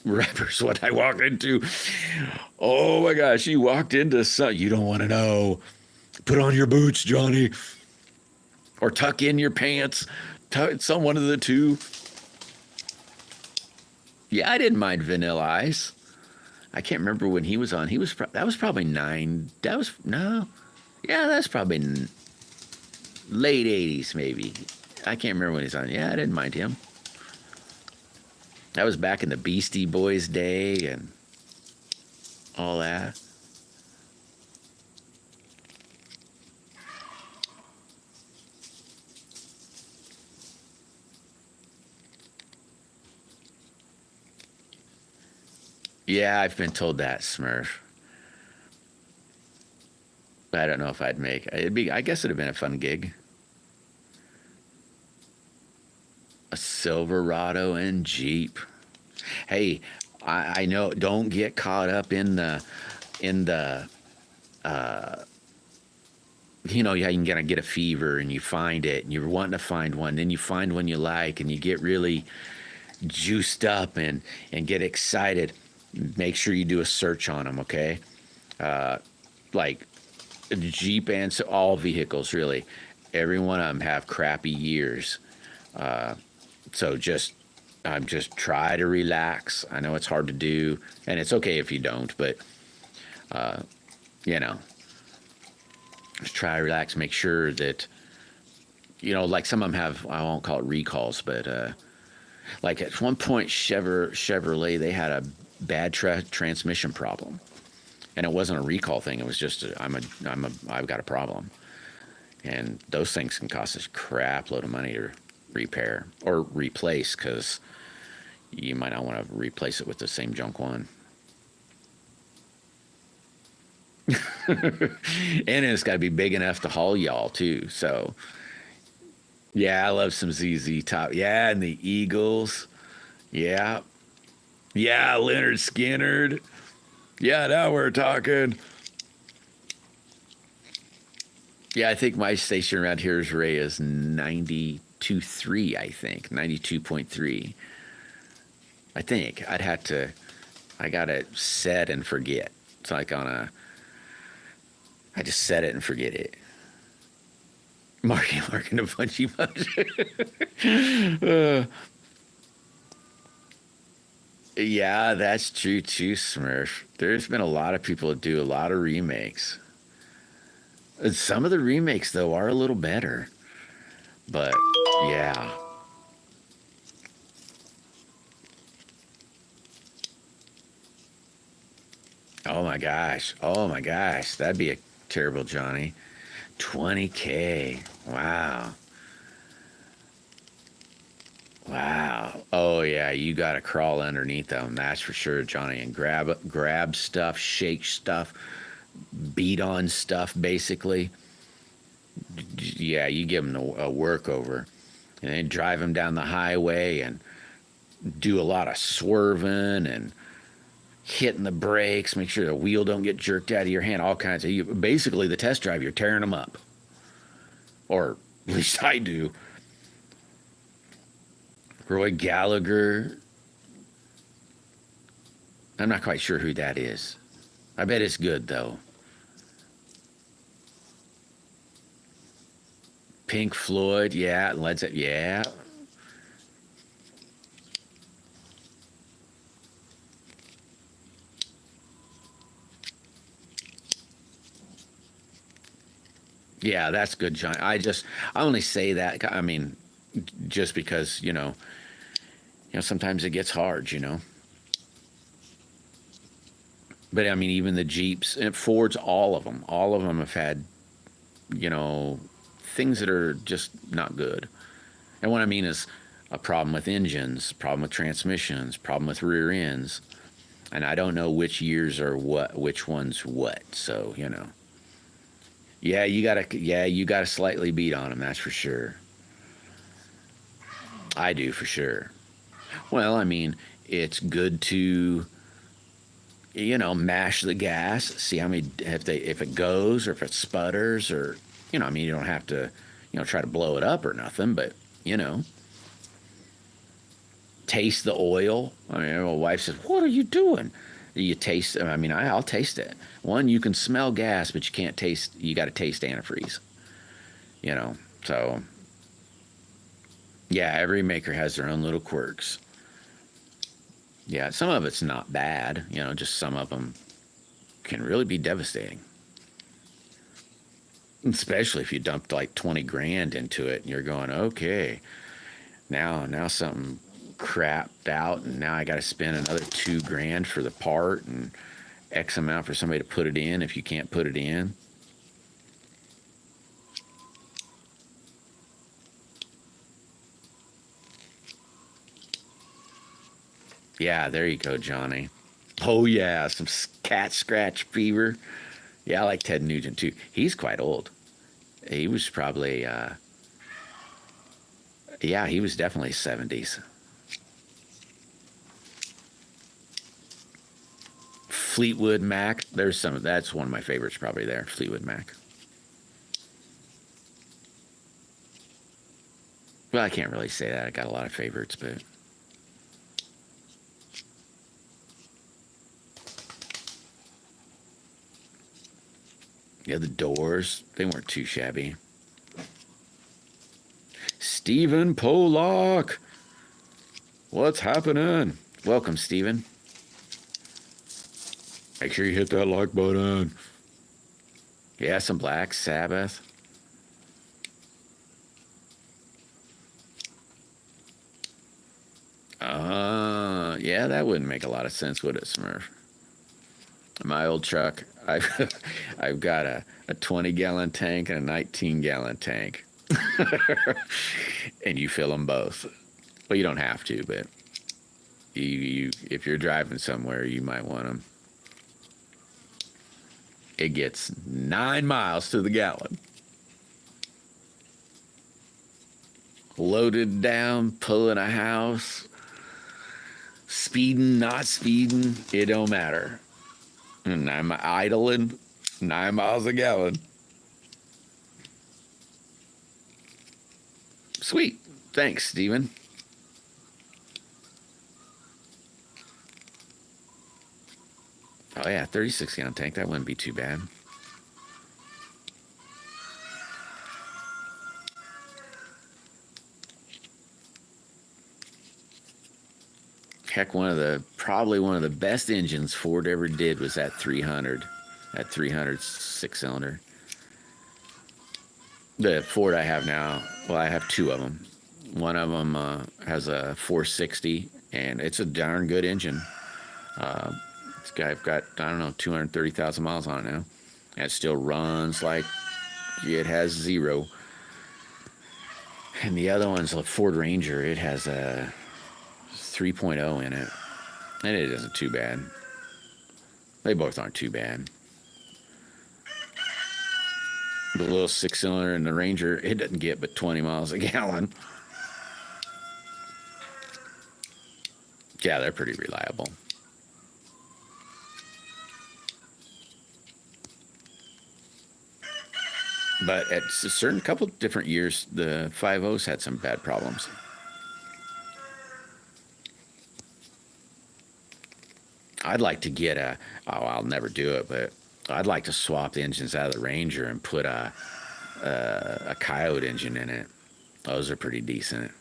Rappers, what I walked into. Oh my gosh, you walked into some. You don't want to know. Put on your boots, Johnny, or tuck in your pants. Some one of the two. Yeah, I didn't mind Vanilla Ice. I can't remember when he was on. That was probably nine. That was no. Yeah, that's probably late 80s maybe. I can't remember when he's on. Yeah, I didn't mind him. That was back in the Beastie Boys day and all that. Yeah, I've been told that, Smurf. I don't know if I'd make it'd be. I guess it'd have been a fun gig. A Silverado and Jeep. Hey, I know. Don't get caught up in the yeah, you can get a fever and you find it and you're wanting to find one. Then you find one you like and you get really juiced up and get excited. Make sure you do a search on them, okay? Like Jeep and all vehicles, really. Every one of them have crappy years. So just try to relax. I know it's hard to do, and it's okay if you don't, but just try to relax. Make sure that like some of them have. I won't call it recalls, but like at one point, Chevrolet they had a bad transmission problem, and it wasn't a recall thing. It was just I've got a problem, and those things can cost us crap load of money to repair or replace because you might not want to replace it with the same junk one. And it's got to be big enough to haul y'all too. So yeah, I love some ZZ Top. Yeah, and the Eagles. Yeah, Leonard Skinnerd. Yeah, now we're talking. Yeah, I think my station around here is Ray is 92.3, I think. 92.3. I think. I got it set and forget. It's like I just set it and forget it. Marking a punchy punch. Yeah, that's true too, Smurf. There's been a lot of people that do a lot of remakes. Some of the remakes, though, are a little better. But, yeah. Oh my gosh. That'd be a terrible Johnny. 20K. Wow. Oh yeah, you gotta crawl underneath them, that's for sure, Johnny, and grab stuff, shake stuff, beat on stuff, basically. Yeah, you give them a workover, and then drive them down the highway and do a lot of swerving and hitting the brakes, make sure the wheel don't get jerked out of your hand, all kinds of. Basically, the test drive, you're tearing them up, or at least I do. Roy Gallagher. I'm not quite sure who that is. I bet it's good though. Pink Floyd, yeah, Led Zeppelin, yeah. Yeah, that's good, John. I only say that. I mean, just because sometimes it gets hard, But I mean, even the Jeeps and Fords, all of them have had, you know, things that are just not good. And what I mean is a problem with engines, problem with transmissions, problem with rear ends, and I don't know which years are what, which one's what. So yeah, you gotta slightly beat on them. That's for sure. I do for sure. Well, I mean, it's good to mash the gas, see how many if it goes or if it sputters or I mean, you don't have to try to blow it up or nothing, but you know, taste the oil. I mean, my wife says, "What are you doing?" You taste. I mean, I'll taste it. One, you can smell gas, but you can't taste. You got to taste antifreeze. So yeah, every maker has their own little quirks. Yeah, some of it's not bad. Just some of them can really be devastating. Especially if you dumped like 20 grand into it and you're going, okay, now something crapped out and now I got to spend another 2 grand for the part and X amount for somebody to put it in if you can't put it in. Yeah, there you go, Johnny. Oh yeah, some cat scratch fever. Yeah, I like Ted Nugent too. He's quite old. He was probably yeah, he was definitely 70s. Fleetwood Mac. That's one of my favorites probably there. Fleetwood Mac. Well, I can't really say that. I got a lot of favorites, but yeah, the Doors, they weren't too shabby. Stephen Pollock. What's happening? Welcome, Stephen. Make sure you hit that like button. Yeah, some Black Sabbath. Yeah, that wouldn't make a lot of sense, would it, Smurf? My old truck, I've got a 20-gallon tank and a 19-gallon tank. And you fill them both. Well, you don't have to, but if you're driving somewhere, you might want them. It gets 9 miles to the gallon. Loaded down, pulling a house, speeding, not speeding, it don't matter. And I'm idling 9 miles a gallon. Sweet. Thanks, Steven. Oh yeah, 36-gallon tank. That wouldn't be too bad. Heck, probably one of the best engines Ford ever did was that 300, that 300 6-cylinder. The Ford I have now, well, I have two of them. One of them has a 460, and it's a darn good engine. I've got, I don't know, 230,000 miles on it now. And it still runs like it has zero. And the other one's a Ford Ranger. It has a 3.0 in it. And it isn't too bad. They both aren't too bad. The little 6-cylinder in the Ranger, it doesn't get but 20 miles a gallon. Yeah, they're pretty reliable. But at a certain couple different years, the 5.0s had some bad problems. I'd like to get I'll never do it, but I'd like to swap the engines out of the Ranger and put a Coyote engine in it. Those are pretty decent.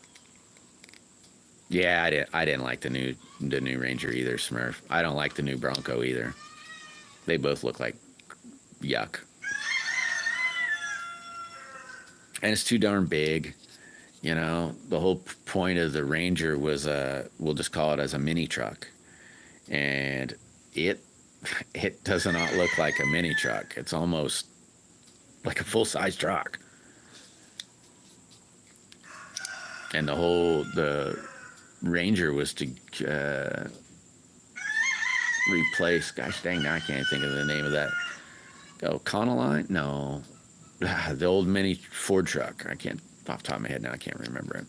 Yeah, I didn't like the new Ranger either, Smurf. I don't like the new Bronco either. They both look like yuck. And it's too darn big. You know, the whole point of the Ranger was we'll just call it as a mini truck. And it does not look like a mini truck. It's almost like a full-size truck. And the Ranger was to replace, gosh dang, now I can't think of the name of that. Oh, Conaline? No. The old mini Ford truck. I can't, off the top of my head now, I can't remember it.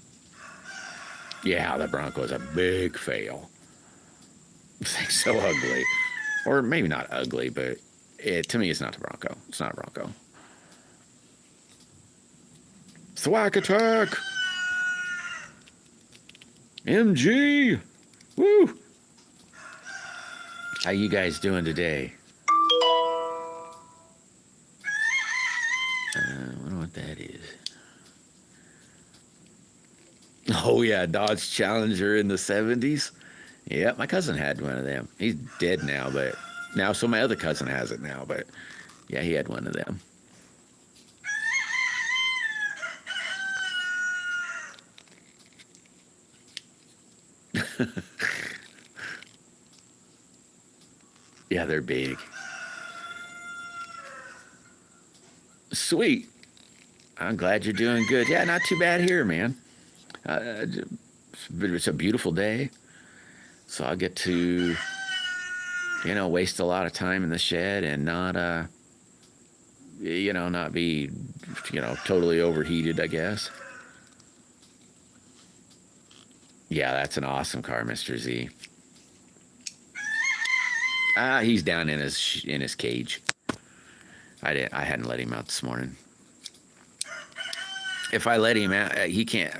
Yeah, the Bronco is a big fail. This thing's so ugly. Or maybe not ugly, but to me, it's not the Bronco. It's not a Bronco. Thwack attack! MG! Woo! How you guys doing today? I wonder what that is. Oh yeah, Dodge Challenger in the 70s. Yeah, my cousin had one of them. He's dead now, but now so my other cousin has it now, but yeah, he had one of them. Yeah, they're big. Sweet. I'm glad you're doing good. Yeah, not too bad here, man. It's a beautiful day, so I'll get to, waste a lot of time in the shed and not, not be, totally overheated, I guess. Yeah, that's an awesome car, Mr. Z. He's down in his cage. I hadn't let him out this morning. If I let him out, he can't.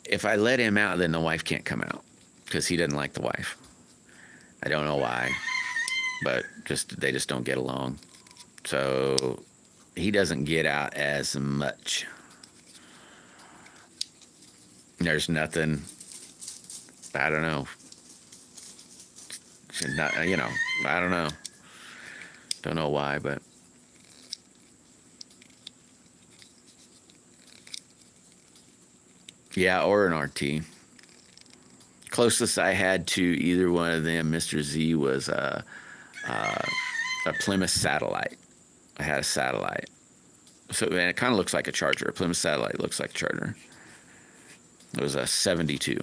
If I let him out, then the wife can't come out because he doesn't like the wife. I don't know why, but they just don't get along. So he doesn't get out as much. There's nothing. I don't know. Not, I don't know. Don't know why, but. Yeah, or an RT. Closest I had to either one of them, Mr. Z, was a Plymouth Satellite. I had a Satellite. So, and it kind of looks like a Charger. A Plymouth Satellite looks like a Charger. It was a 72.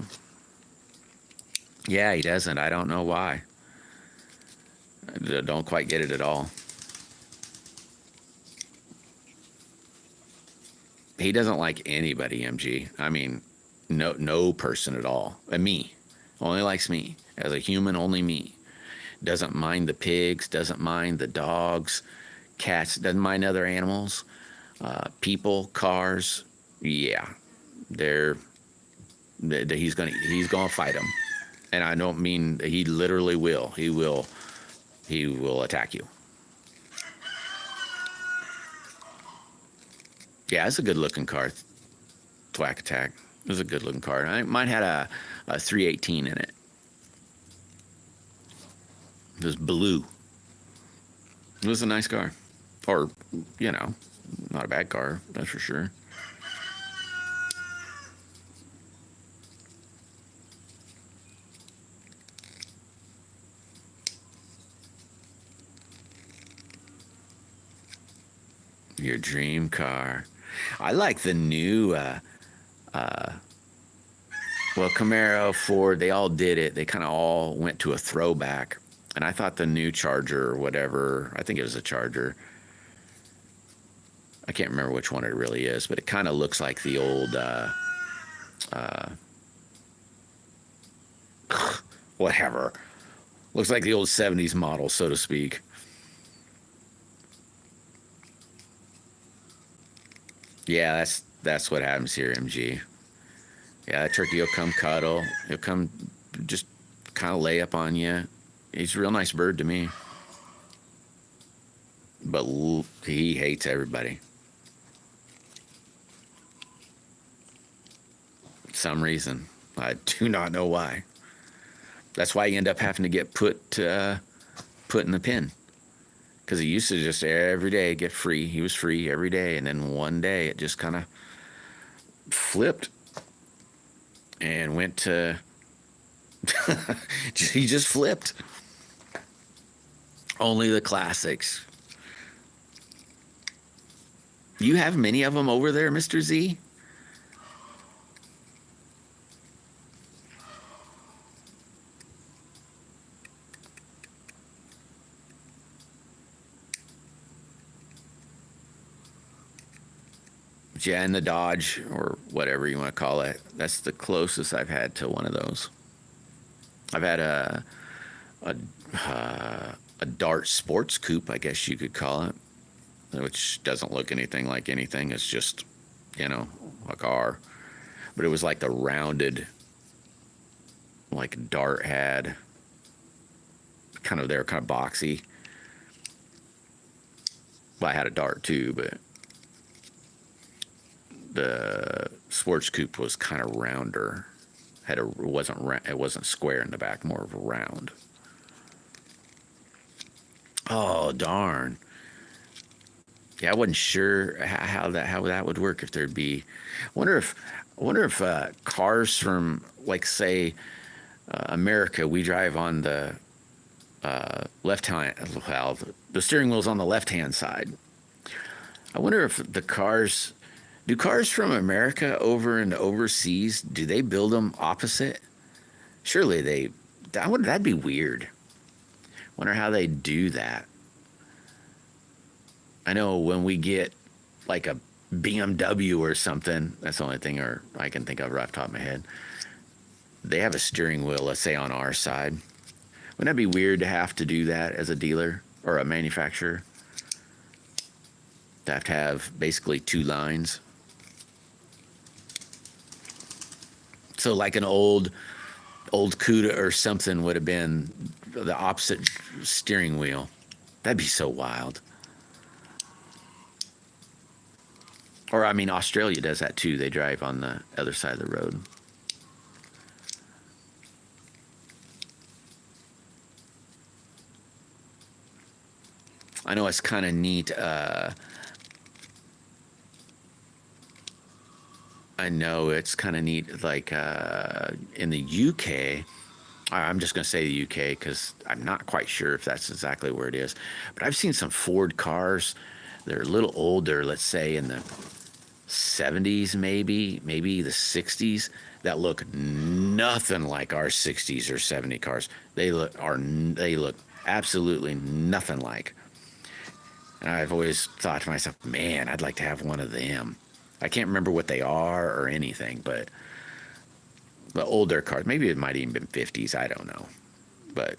Yeah, he doesn't. I don't know why. I don't quite get it at all. He doesn't like anybody, MG. I mean, no person at all. And me. Only likes me. As a human, only me. Doesn't mind the pigs, doesn't mind the dogs, cats, doesn't mind other animals, people, cars. Yeah. He's gonna fight them. And I don't mean he literally will. He will attack you. Yeah, it's a good-looking car. Thwack Attack. It was a good-looking car. Mine had a 318 in it. It was blue. It was a nice car. Or, not a bad car, that's for sure. Your dream car. I like the new, Camaro, Ford, they all did it. They kind of all went to a throwback. And I thought the new Charger or whatever, I think it was a Charger. I can't remember which one it really is, but it kind of looks like the old, whatever. Looks like the old 70s model, so to speak. Yeah, that's what happens here, MG. Yeah, that turkey will come cuddle. He'll come just kind of lay up on you. He's a real nice bird to me. But he hates everybody. some reason. I do not know why. That's why you end up having to get put in the pen. Because he used to just every day get free. He was free every day. And then one day it just kind of flipped and went to... he just flipped. Only the classics. You have many of them over there, Mr. Z? Yeah, and the Dodge, or whatever you want to call it. That's the closest I've had to one of those. I've had a Dart sports coupe, I guess you could call it, which doesn't look anything like anything. It's just, a car. But it was like the rounded, like Dart had. They were kind of boxy. Well, I had a Dart too, but the sports coupe was kind of rounder. It wasn't square in the back, more of a round. Oh darn! Yeah, I wasn't sure how that would work. If there'd be, I wonder if cars from, like, say, America, we drive on the left hand. Well, the steering wheel's on the left hand side. I wonder if do cars from America over and overseas, do they build them opposite? Surely that'd be weird. Wonder how they do that. I know when we get like a BMW or something, that's the only thing I can think of right off the top of my head. They have a steering wheel, let's say, on our side. Wouldn't that be weird to have to do that as a dealer or a manufacturer? To have basically two lines. So like an old Cuda or something would have been the opposite steering wheel. That'd be so wild. Or, I mean, Australia does that too. They drive on the other side of the road. I know it's kind of neat. I know it's kind of neat, like in the UK. I'm just going to say the UK because I'm not quite sure if that's exactly where it is. But I've seen some Ford cars. They're a little older, let's say in the 70s, maybe the 60s, that look nothing like our 60s or 70 cars. They look absolutely nothing like. And I've always thought to myself, man, I'd like to have one of them. I can't remember what they are or anything, but the older cars, maybe it might even been 50s, I don't know. But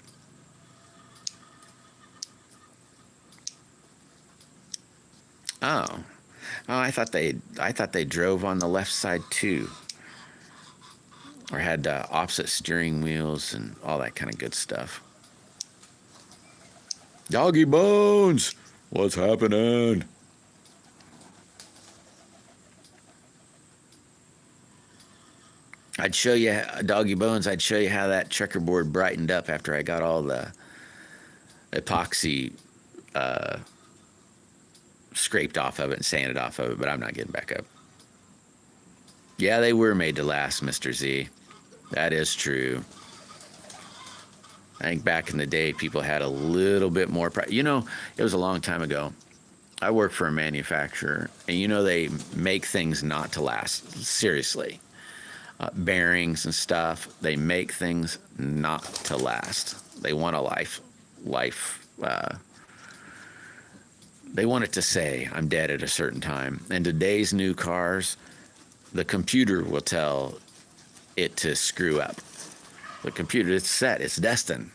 I thought they drove on the left side too, or had opposite steering wheels and all that kind of good stuff. Doggy Bones, what's happening? I'd show you, Doggy Bones, I'd show you how that checkerboard brightened up after I got all the epoxy scraped off of it and sanded off of it, but I'm not getting back up. Yeah, they were made to last, Mr. Z. That is true. I think back in the day, people had a little bit more pride. It was a long time ago. I worked for a manufacturer, and they make things not to last. Seriously. Bearings and stuff, they make things not to last. They want a life. They want it to say, I'm dead at a certain time. And today's new cars, the computer will tell it to screw up. The computer, it's set, it's destined.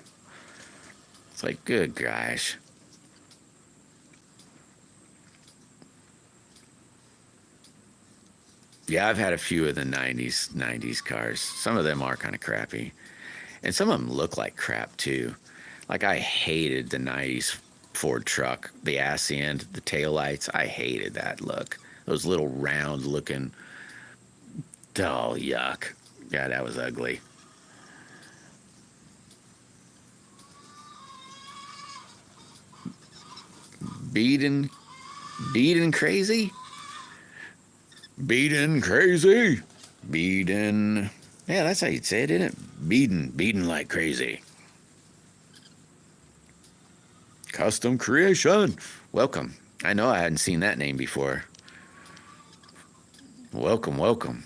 It's like, good gosh. Yeah, I've had a few of the 90s cars. Some of them are kind of crappy. And some of them look like crap, too. Like, I hated the 90s Ford truck. The ass end, the taillights, I hated that look. Those little round-looking Oh, yuck. Yeah, that was ugly. Beating, beating crazy? Beating crazy. Beating. Yeah, that's how you'd say it, isn't it? Beating like crazy. Custom creation. Welcome. I know I hadn't seen that name before. Welcome, welcome.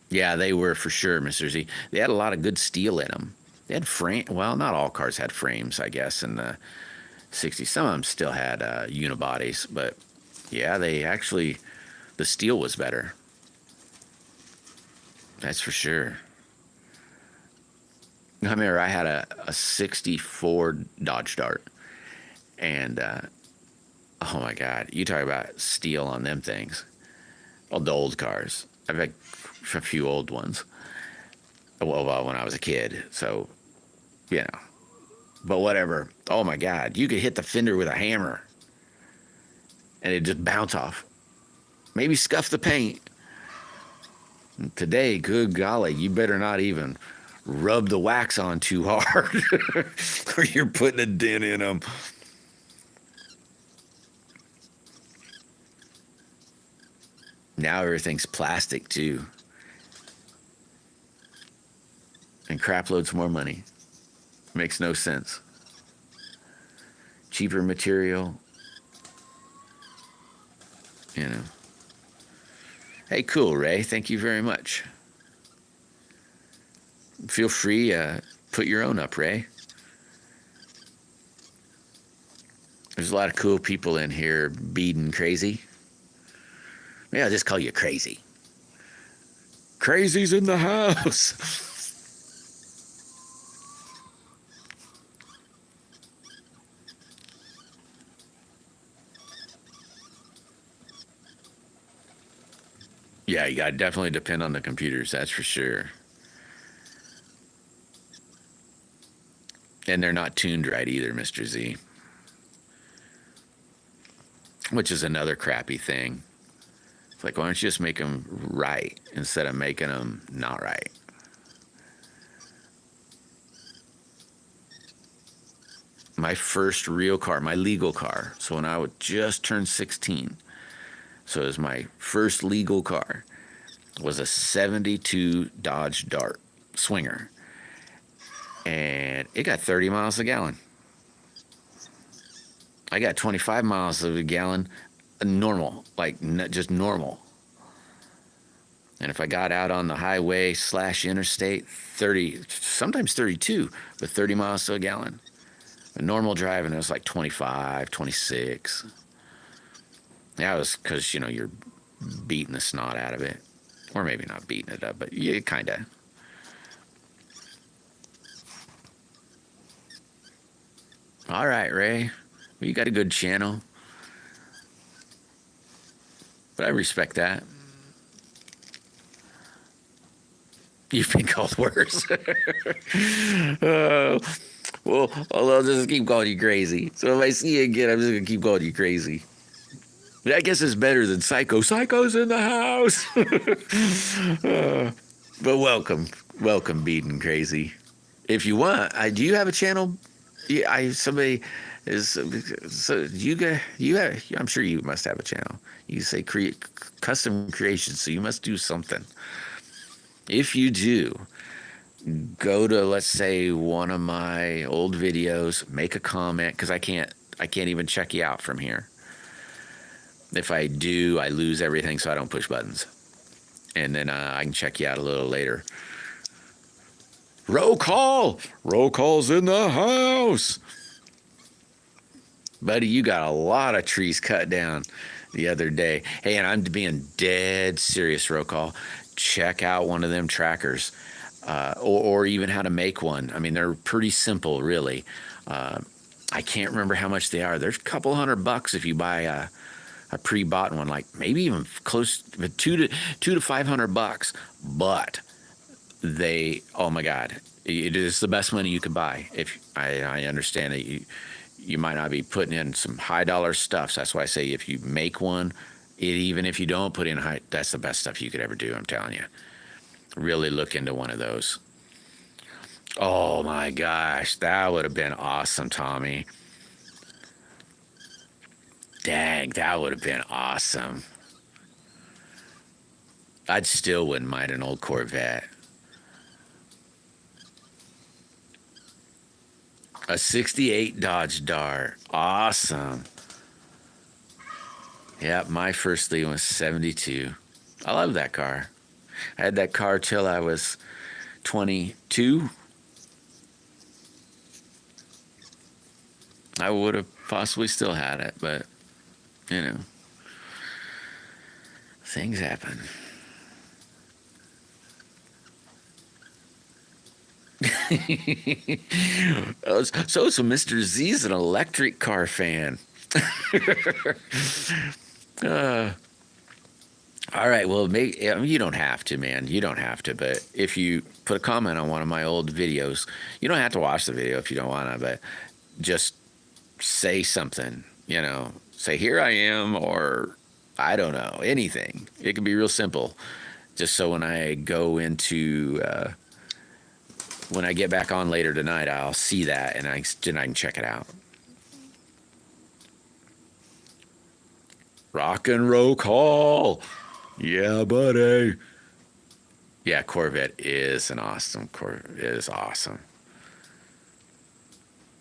Yeah, they were for sure, Mr. Z. They had a lot of good steel in them. They had frame. Well, not all cars had frames, I guess, in the 60s. Some of them still had unibodies, but yeah, they actually, the steel was better. That's for sure. I remember I had a 64 Dodge Dart, and oh my God, you talk about steel on them things. Well, the old cars. I've had a few old ones. Well, when I was a kid, so, you know. But whatever. Oh my God, you could hit the fender with a hammer, and it'd just bounce off. Maybe scuff the paint. And today, good golly, you better not even rub the wax on too hard, or you're putting a dent in them. Now everything's plastic too, and crap loads more money. Makes no sense. Cheaper material, you know. Hey, cool, Ray. Thank you very much. Feel free, put your own up, Ray. There's a lot of cool people in here beating crazy. Maybe I'll just call you crazy. Crazy's in the house. Yeah, you gotta definitely depend on the computers, that's for sure. And they're not tuned right either, Mr. Z. Which is another crappy thing. It's like, why don't you just make them right instead of making them not right? My first real car, my legal car, so when I would just turn 16, so it was my first legal car, was a 72 Dodge Dart Swinger. And it got 30 miles a gallon. I got 25 miles a gallon normal, like just normal. And if I got out on the highway / interstate, 30, sometimes 32, but 30 miles to a gallon. A normal driving, it was like 25, 26. Yeah, it was because, you know, you're beating the snot out of it. Or maybe not beating it up, but you kind of. All right, Ray. Well, you got a good channel. But I respect that. You've been called worse. Well, I'll just keep calling you crazy. So if I see you again, I'm just going to keep calling you crazy. But I guess it's better than psycho. Psycho's in the house. But welcome, beating crazy. If you want, do you have a channel? Yeah, somebody is. So you have. I'm sure you must have a channel. You say create custom creations, so you must do something. If you do, go to, let's say, one of my old videos, make a comment, because I can't even check you out from here. If I do, I lose everything, so I don't push buttons. And then I can check you out a little later. Roll call! Roll call's in the house! Buddy, you got a lot of trees cut down the other day. Hey, and I'm being dead serious, roll call. Check out one of them trackers, or even how to make one. I mean, they're pretty simple, really. I can't remember how much they are. There's a couple $100 if you buy a pre-bought one, like maybe even close to $200 to $500. But they, oh my God, it is the best money you can buy. If I understand that you might not be putting in some high dollar stuff. So that's why I say if you make one, Even if you don't put in height, that's the best stuff you could ever do, I'm telling you. Really look into one of those. Oh my gosh, that would have been awesome, Tommy. Dang, that would have been awesome. I'd still wouldn't mind an old Corvette. A 68 Dodge Dart. Awesome. Yeah, my first Lee was 72. I love that car. I had that car till I was 22. I would have possibly still had it, but, you know, things happen. So Mr. Z's an electric car fan. All right, well, you don't have to, man. You don't have to, but if you put a comment on one of my old videos, you don't have to watch the video if you don't want to, but just say something, you know, say, here I am, or I don't know, anything. It can be real simple. Just so when I go into, when I get back on later tonight, I'll see that and I can check it out. Rock and roll call. Yeah, buddy. Yeah, Corvette is an awesome It is awesome.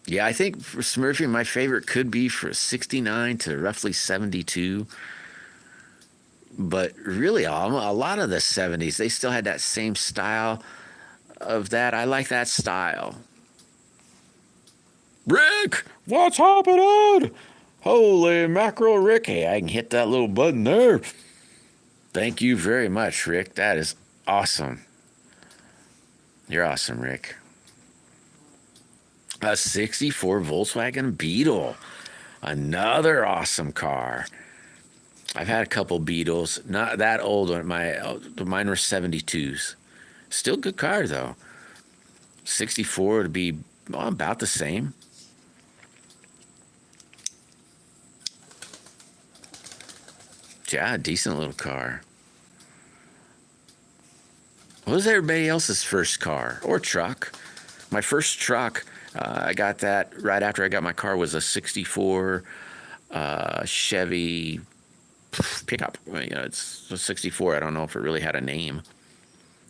Yeah, I think for Smurfy, my favorite could be for 69 to roughly 72. But really, a lot of the 70s, they still had that same style of that. I like that style. Rick, what's happening? Holy mackerel, Rick. Hey, I can hit that little button there. Thank you very much, Rick. That is awesome. You're awesome, Rick. A 64 Volkswagen Beetle. Another awesome car. I've had a couple Beetles. Not that old. Mine were 72s. Still good car, though. 64 would be about the same. Yeah, decent little car. What was everybody else's first car or truck? My first truck, I got that right after I got my car, was a 64 Chevy pickup. You know, it's a 64. I don't know if it really had a name,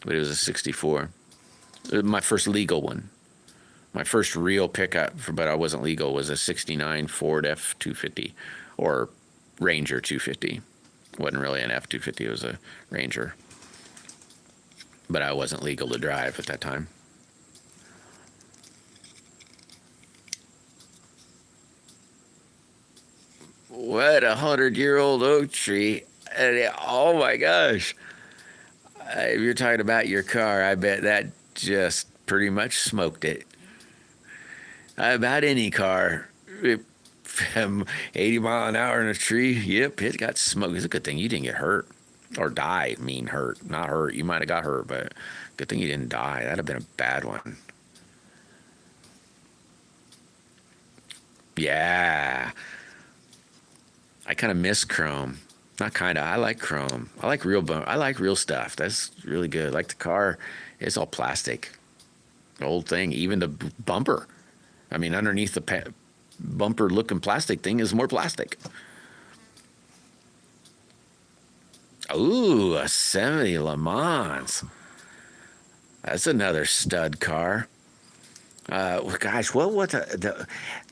but it was a 64. My first legal one. My first real pickup, but I wasn't legal, was a 69 Ford F-250 or Ranger 250. Wasn't really an F-250, it was a Ranger. But I wasn't legal to drive at that time. What a 100-year-old oak tree. Oh my gosh. If you're talking about your car, I bet that just pretty much smoked it. About any car. 80 mile an hour in a tree, yep, it got smoked. It's a good thing you didn't get hurt. Or die, hurt. Not hurt. You might have got hurt, but good thing you didn't die. That'd have been a bad one. Yeah. I kind of miss chrome. Not kind of. I like chrome. I like real stuff. That's really good. Like the car, it's all plastic. The old thing. Even the bumper. I mean, underneath the bumper looking plastic thing is more plastic. Ooh, a 70 Le Mans. That's another stud car. Gosh, what was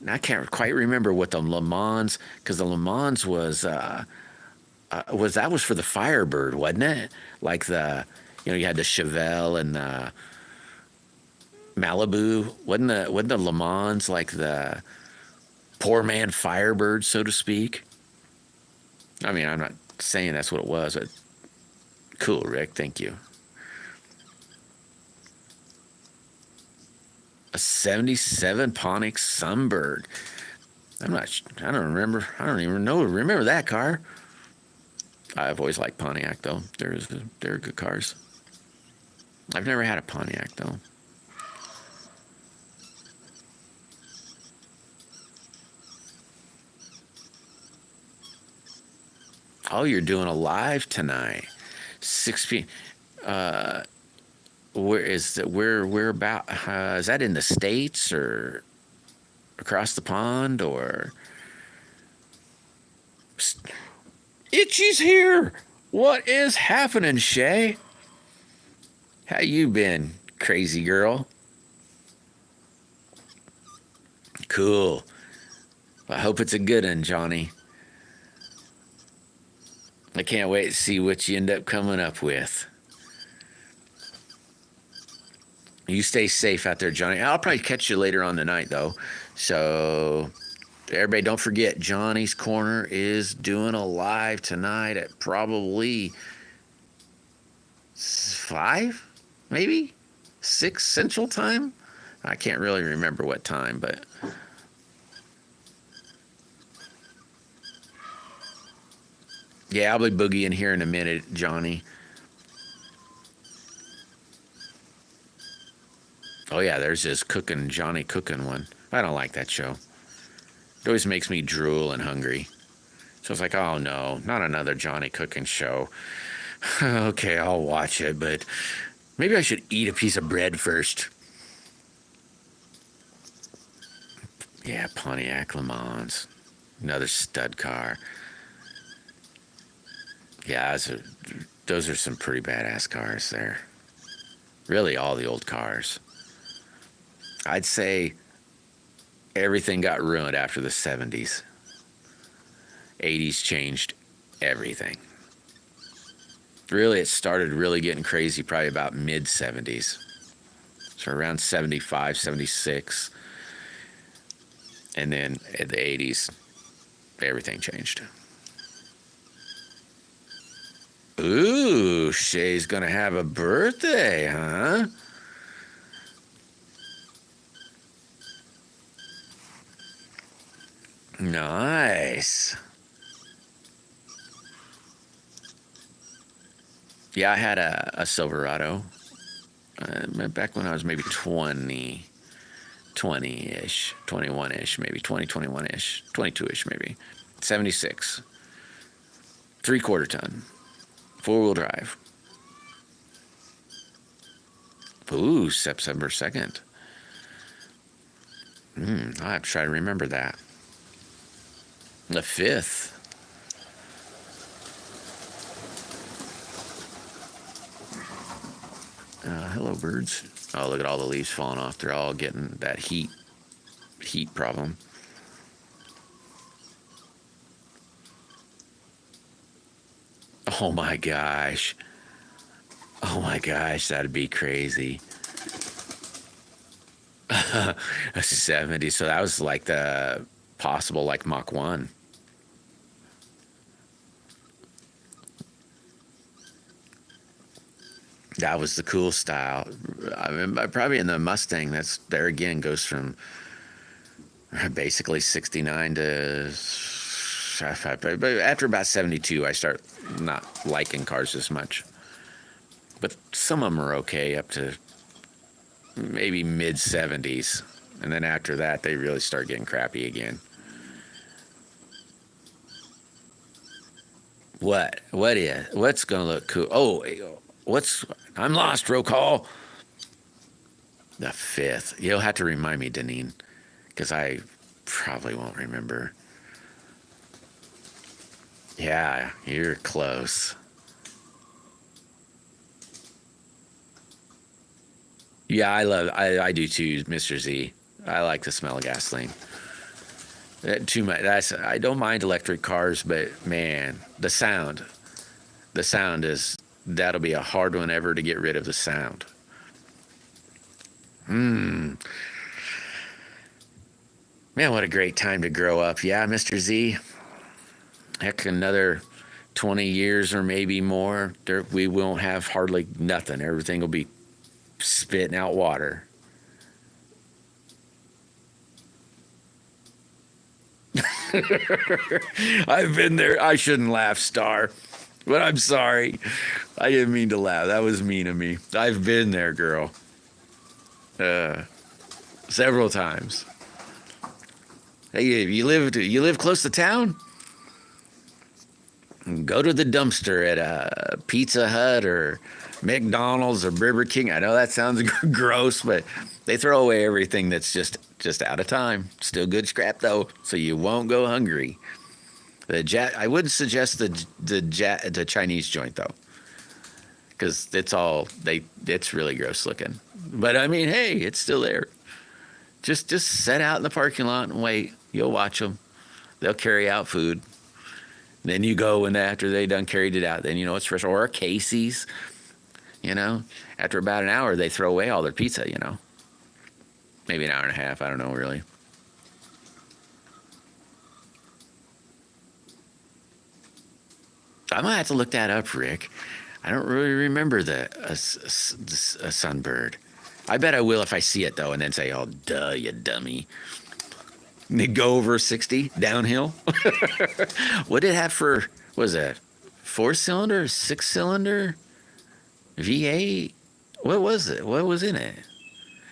I can't quite remember what the Le Mans, because the Le Mans was for the Firebird, wasn't it? Like you had the Chevelle and the Malibu. Wasn't the Le Mans like the poor man Firebird, so to speak? I mean, I'm not saying that's what it was, but cool, Rick. Thank you. A 77 Pontiac Sunbird. I don't remember that car. I've always liked Pontiac, though. They're good cars. I've never had a Pontiac, though. Oh, you're doing a live tonight. 6 p.m. Where is that? Where about? Is that in the States or across the pond or? Itchy's here. What is happening, Shay? How you been, crazy girl? Cool. I hope it's a good one, Johnny. I can't wait to see what you end up coming up with. You stay safe out there, Johnny. I'll probably catch you later on tonight, though. So, everybody, don't forget, Johnny's Corner is doing a live tonight at probably 5, maybe 6 Central Time. I can't really remember what time, but yeah, I'll be boogieing here in a minute, Johnny. Oh yeah, there's this Johnny cooking one. I don't like that show. It always makes me drool and hungry. So it's like, oh no, not another Johnny cooking show. Okay, I'll watch it, but maybe I should eat a piece of bread first. Yeah, Pontiac Le Mans. Another stud car. Yeah, those are some pretty badass cars there. Really, all the old cars. I'd say everything got ruined after the 70s. 80s changed everything. Really, it started really getting crazy probably about mid-70s. So around 75, 76. And then in the 80s, everything changed. Ooh, Shay's gonna have a birthday, huh? Nice. Yeah, I had a Silverado back when I was maybe 20-ish, 21-ish, maybe 21-ish, 22-ish, maybe. 76. 3/4 ton. 4-wheel drive. Ooh, September 2nd. I'll have to try to remember that. The 5th. Hello, birds. Oh, look at all the leaves falling off. They're all getting that heat problem. Oh my gosh. Oh my gosh, that'd be crazy. A 70, so that was like the possible like Mach 1. That was the cool style. I mean, probably in the Mustang, that's there again goes from basically 69 to but after about 72, I start not liking cars as much. But some of them are okay up to maybe mid 70s, and then after that, they really start getting crappy again. What's gonna look cool? Oh, I'm lost, roll call. The 5th. You'll have to remind me, Deneen, because I probably won't remember. Yeah, you're close. Yeah, I do too, Mr. Z. I like the smell of gasoline. Too much. I don't mind electric cars, but man, the sound that'll be a hard one ever to get rid of the sound. Man, what a great time to grow up. Yeah, Mr. Z. Heck, another 20 years or maybe more, we won't have hardly nothing. Everything will be spitting out water. I've been there. I shouldn't laugh, Star, but I'm sorry. I didn't mean to laugh. That was mean of me. I've been there, girl. Several times. Hey, you live close to town? Go to the dumpster at a Pizza Hut or McDonald's or Burger King. I know that sounds gross, but they throw away everything that's just out of time. Still good scrap though, so you won't go hungry. I would suggest the Chinese joint though, because it's really gross looking. But I mean, hey, it's still there. Just set out in the parking lot and wait. You'll watch them. They'll carry out food. Then you go, and after they done carried it out, then you know it's fresh. Or Casey's, you know, after about an hour, they throw away all their pizza, you know. Maybe an hour and a half, I don't know really. I might have to look that up, Rick. I don't really remember a sunbird. I bet I will if I see it, though, and then say, oh, duh, you dummy. And they go over 60 downhill. What did it have for, was it 4-cylinder, 6-cylinder, V8? What was it? What was in it?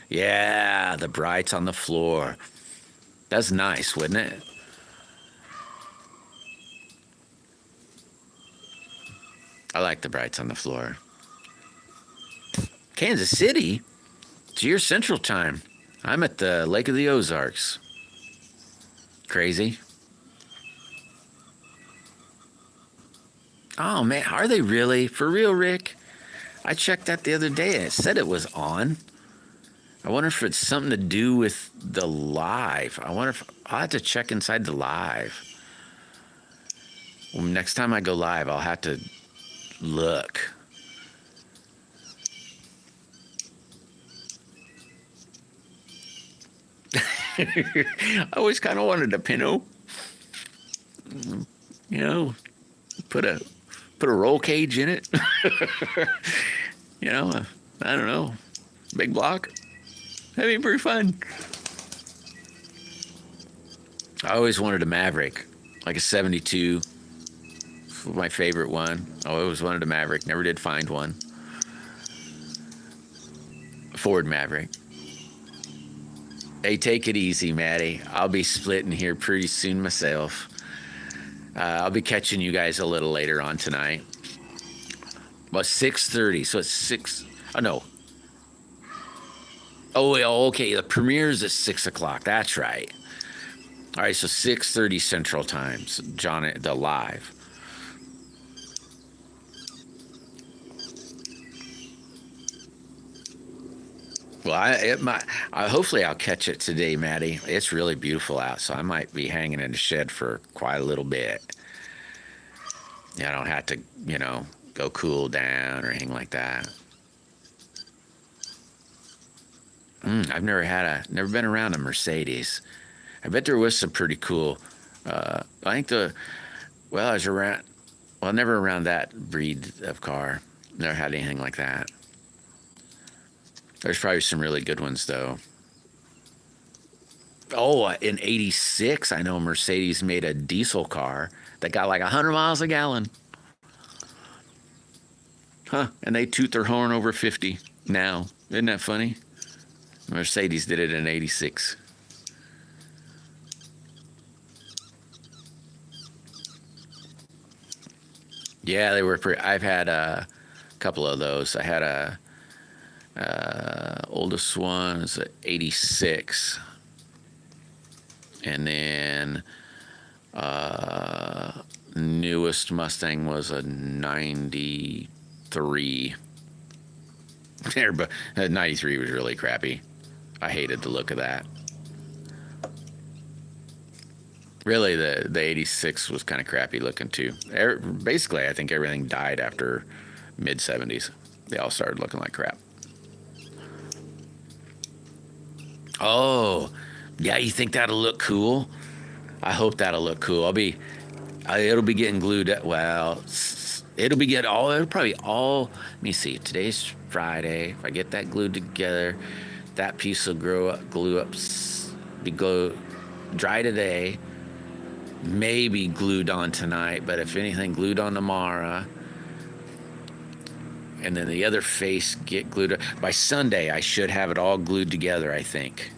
Yeah, the brights on the floor. That's nice, wouldn't it? I like the brights on the floor. Kansas City? It's your Central Time. I'm at the Lake of the Ozarks. Crazy. Oh, man. Are they really? For real, Rick? I checked that the other day and it said it was on. I wonder if it's something to do with the live. I'll have to check inside the live. Well, next time I go live, I'll have to look. I always kind of wanted a Pinto. You know, put a roll cage in it. You know, I don't know, big block. That'd be pretty fun. I always wanted a Maverick, like a 72. My favorite one. I always wanted a Maverick. Never did find one. Ford Maverick. Hey, take it easy, Maddie. I'll be splitting here pretty soon myself. I'll be catching you guys a little later on tonight. Well, 6:30, so it's 6. Oh, no. Oh, okay. The premiere's at 6 o'clock. That's right. All right, so 6:30 Central Time. So John, the live. Well, hopefully I'll catch it today, Maddie. It's really beautiful out, so I might be hanging in the shed for quite a little bit. I don't have to, go cool down or anything like that. I've never been around a Mercedes. I bet there was some pretty cool. I think I was around. Well, never around that breed of car. Never had anything like that. There's probably some really good ones, though. Oh, in '86, I know Mercedes made a diesel car that got like 100 miles a gallon. Huh, and they toot their horn over 50 now. Isn't that funny? Mercedes did it in '86. Yeah, they were pretty. I've had a couple of those. I had oldest one is a '86, and then newest Mustang was a '93. But 93 was really crappy. I hated the look of that. Really, the '86 was kind of crappy looking too. Basically, I think everything died after mid '70s. They all started looking like crap. Oh, yeah, you think that'll look cool? I hope that'll look cool. It'll be getting glued up. Well, it'll probably all, let me see, today's Friday. If I get that glued together, that piece will glue up, dry today, maybe glued on tonight, but if anything, glued on tomorrow. And then the other face get glued up. By Sunday, I should have it all glued together, I think.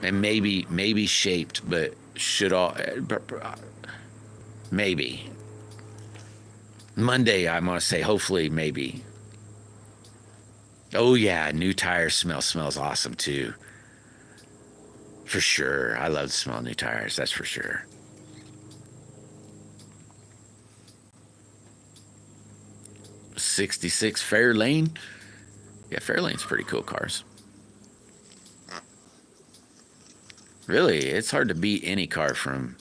And maybe shaped, but should all. Maybe. Monday, I'm going to say hopefully, maybe. Oh, yeah, new tire smells awesome, too. For sure. I love the smell of new tires, that's for sure. '66 Fairlane. Yeah, Fairlane's pretty cool cars. Really, it's hard to beat any car from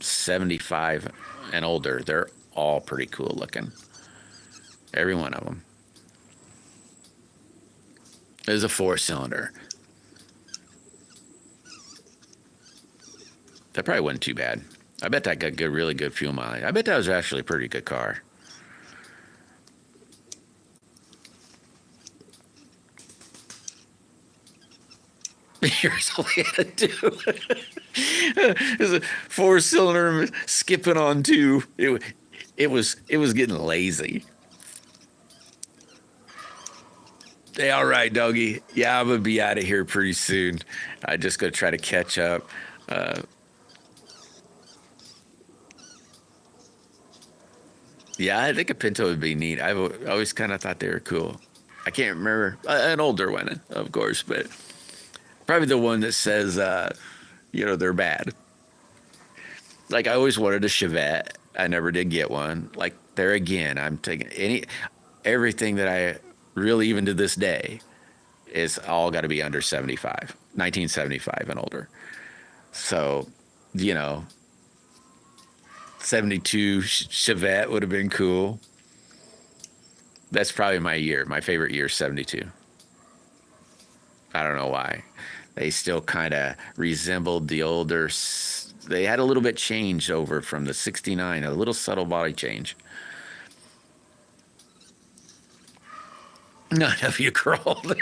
75 and older. They're all pretty cool looking. Every one of them. Is a 4-cylinder. That probably wasn't too bad. I bet that got good, really good fuel mileage. I bet that was actually a pretty good car. Here's all we had to do. It's a 4-cylinder skipping on 2. It was getting lazy. Hey, all right, doggy. Yeah, I'm gonna be out of here pretty soon. I just gonna try to catch up. Yeah, I think a Pinto would be neat. I've always kind of thought they were cool. I can't remember an older one, of course, but probably the one that says, they're bad. Like I always wanted a Chevette. I never did get one. Like there again, I'm taking everything that I really even to this day is all got to be under 75, 1975 and older. So, 72 Chevette would have been cool. That's probably my year. My favorite year is 72. I don't know why. They still kind of resembled the older. They had a little bit changed over from the 69, a little subtle body change. None of you crawled.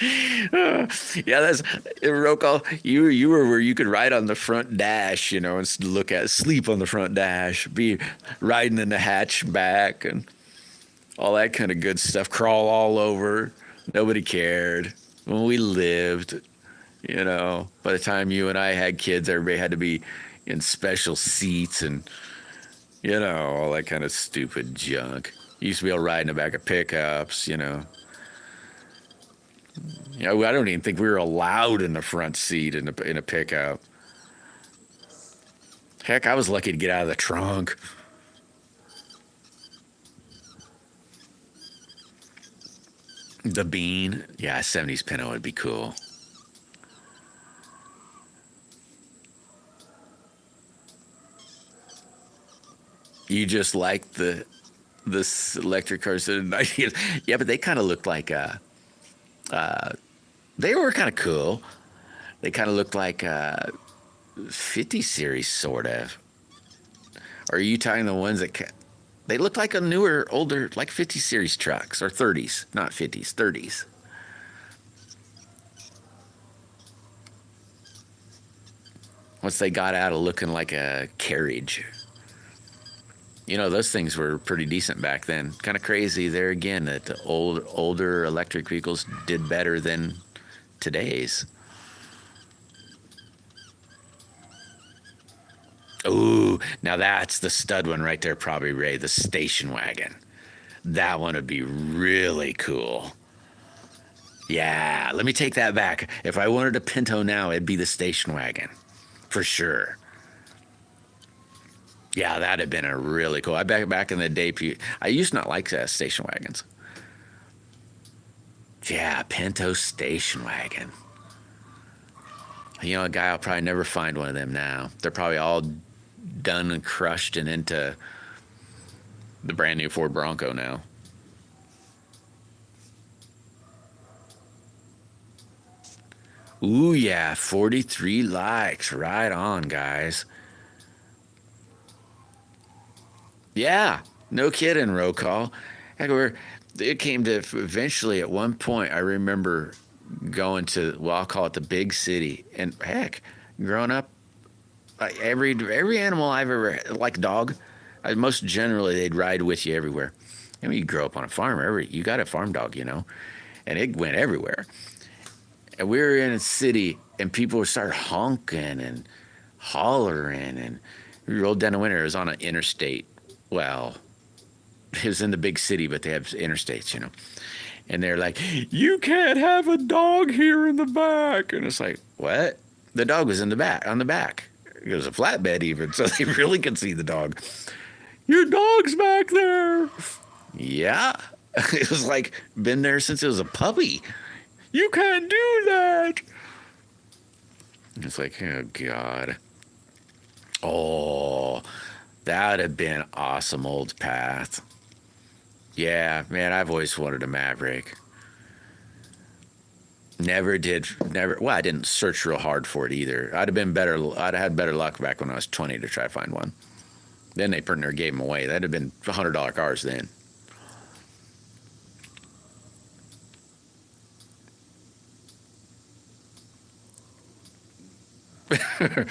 Yeah, that's Rocco. You were where you could ride on the front dash, and sleep on the front dash, be riding in the hatchback and all that kind of good stuff. Crawl all over. Nobody cared. When we lived, by the time you and I had kids, everybody had to be in special seats and, all that kind of stupid junk. You used to be able to ride in the back of pickups, I don't even think we were allowed in the front seat in a pickup. Heck, I was lucky to get out of the trunk. The Bean. Yeah, 70s Pinto would be cool. You just like this electric cars in the 90s. Yeah, but they kind of looked like they were kind of cool. They kind of looked like 50 series sort of. Or are you talking the ones that they look like a newer, older, like 50 series trucks or 30s, not 50s, 30s. Once they got out of looking like a carriage. Those things were pretty decent back then. Kind of crazy there again that the older electric vehicles did better than today's. Ooh, now that's the stud one right there, probably, Ray, the station wagon. That one would be really cool. Yeah, let me take that back. If I wanted a Pinto now, it'd be the station wagon. For sure. Yeah, that'd have been a really cool. Back in the day, I used to not like station wagons. Yeah, Pinto station wagon. A guy will probably never find one of them now. They're probably all done and crushed and into the brand new Ford Bronco now. Ooh, yeah, 43 likes. Right on, guys. Yeah, no kidding, roll call. Heck, it came to eventually at one point, I remember going to, I'll call it the big city. And heck, growing up, every animal I've ever, like dog, most generally they'd ride with you everywhere. I mean, you grow up on a farm, you got a farm dog, and it went everywhere. And we were in a city and people would start honking and hollering and We rolled down the winter. It was on an interstate. Well, it was in the big city, but they have interstates, you know. And they're like, you can't have a dog here in the back. And it's like, what? The dog was in the back, on the back. It was a flatbed even, so they really could see the dog. Your dog's back there. Yeah. It was like, been there since it was a puppy. You can't do that. It's like, oh, God. Oh, that would have been awesome old path. Yeah, man, I've always wanted a Maverick. Never. Well, I didn't search real hard for it either. I'd have had better luck back when I was 20 to try to find one. Then they pretty near gave them away. That'd have been $100 cars then. The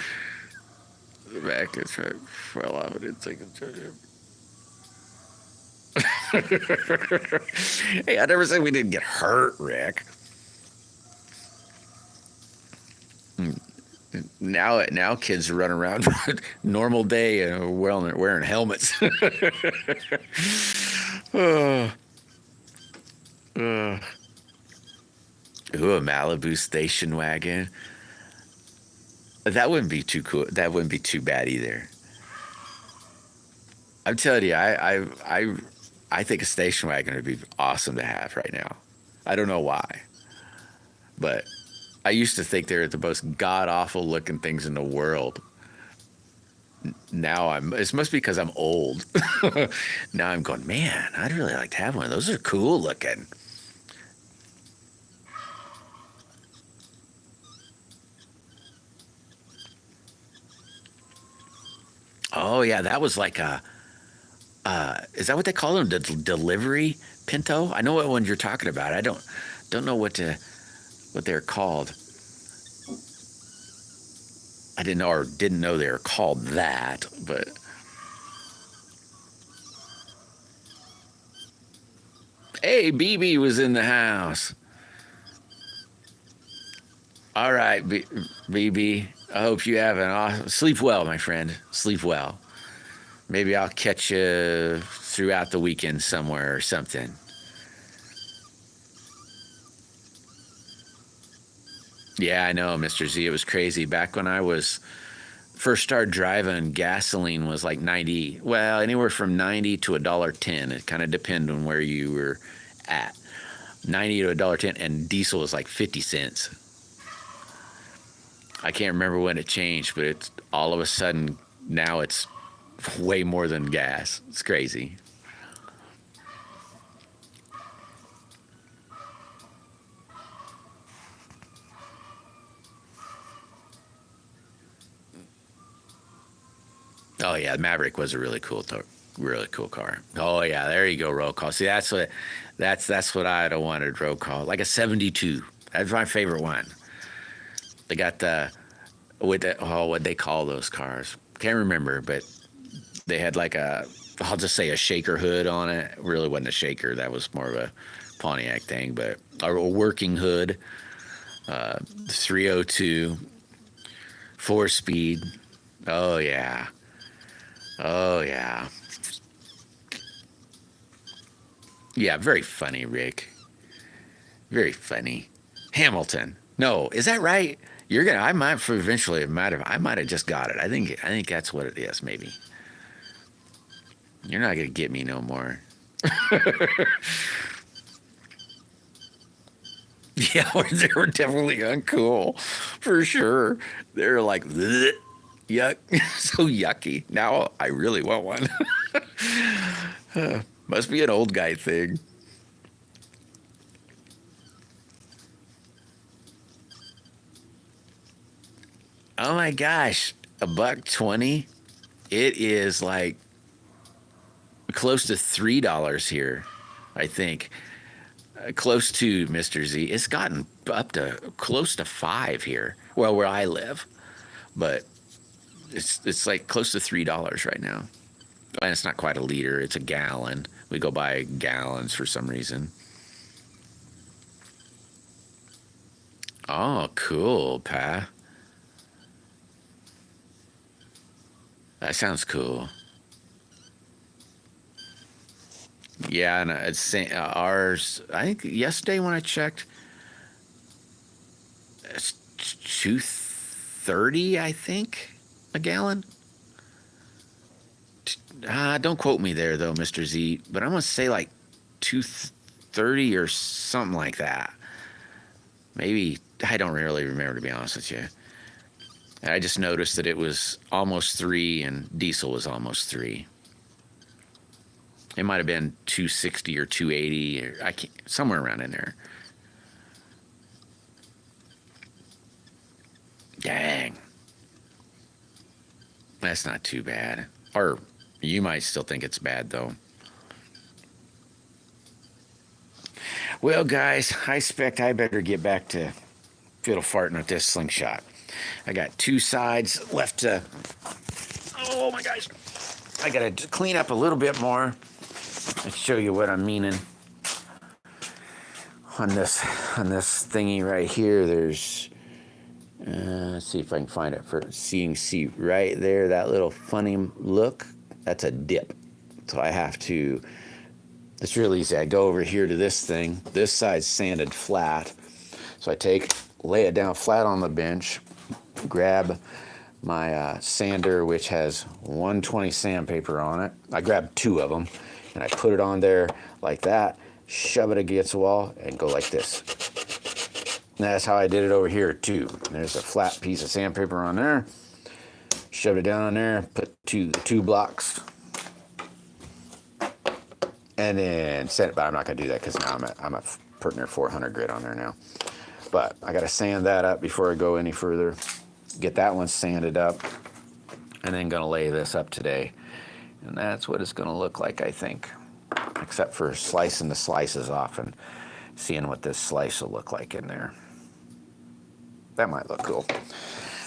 back is right. Well, I didn't think of it. Hey, I never said we didn't get hurt, Rick. Now kids run around normal day and wearing helmets. uh, uh. Ooh, a Malibu station wagon. That wouldn't be too cool. That wouldn't be too bad either. I'm telling you, I think a station wagon would be awesome to have right now. I don't know why, but I used to think they're the most god awful looking things in the world. Now it must be because I'm old. Now I'm going, man, I'd really like to have one. Those are cool looking. Oh yeah, that was like is that what they call them? The delivery Pinto? I know what one you're talking about. I don't know what they're called. I didn't know they were called that, but hey, BB was in the house. All right, BB. I hope you have an awesome sleep well, my friend. Sleep well. Maybe I'll catch you throughout the weekend somewhere or something. Yeah, I know, Mr. Z. It was crazy. Back when I was first started driving, gasoline was like 90, well, anywhere from 90 to $1.10. It kind of depended on where you were at. 90 to $1.10, and diesel was like 50 cents. I can't remember when it changed, but it's all of a sudden now it's way more than gas. It's crazy. Oh yeah, Maverick was a really cool car. Oh yeah, there you go, roll call. See, that's what I'd have wanted, roll call, like a '72. That's my favorite one. They got what they call those cars? Can't remember, but they had like I'll just say a shaker hood on it. It really wasn't a shaker. That was more of a Pontiac thing, but a working hood. 302, 4-speed. Oh yeah. Oh yeah. Yeah, very funny, Rick. Very funny. Hamilton. No, is that right? I might I might have just got it. I think that's what it is, maybe. You're not gonna get me no more. Yeah, they were definitely uncool, for sure. They're like, bleh, yuck, so yucky. Now I really want one. Must be an old guy thing. Oh my gosh, $1.20. It is like close to $3 here, I think. Close to Mr. Z. It's gotten up to close to 5 here. Well, where I live, but it's like close to $3 right now. And it's not quite a liter; it's a gallon. We go by gallons for some reason. Oh, cool, Pa. That sounds cool. Yeah, and it's ours. I think yesterday when I checked, it's 230. I think a gallon. Don't quote me there though, Mr. Z. But I'm gonna say like 230 or something like that. Maybe I don't really remember, to be honest with you. I just noticed that it was almost 3 and diesel was almost 3. It might have been 260 or 280 or somewhere around in there. Dang. That's not too bad. Or you might still think it's bad though. Well, guys, I expect I better get back to fiddle farting with this slingshot. I got 2 sides left to. Oh my gosh. I gotta clean up a little bit more. Let's show you what I'm meaning. On this thingy right here, there's. Let's see if I can find it first. You can see right there, that little funny look. That's a dip. So I have to. It's real easy. I go over here to this thing. This side's sanded flat. So I lay it down flat on the bench, grab my sander, which has 120 sandpaper on it. I grab 2 of them, and I put it on there like that, shove it against the wall, and go like this. And that's how I did it over here, too. There's a flat piece of sandpaper on there. Shove it down on there, put the 2 blocks, and then set it. But I'm not going to do that because now I'm putting near 400 grit on there now. But I got to sand that up before I go any further. Get that one sanded up, and then going to lay this up today. And that's what it's going to look like, I think. Except for slicing the slices off and seeing what this slice will look like in there. That might look cool.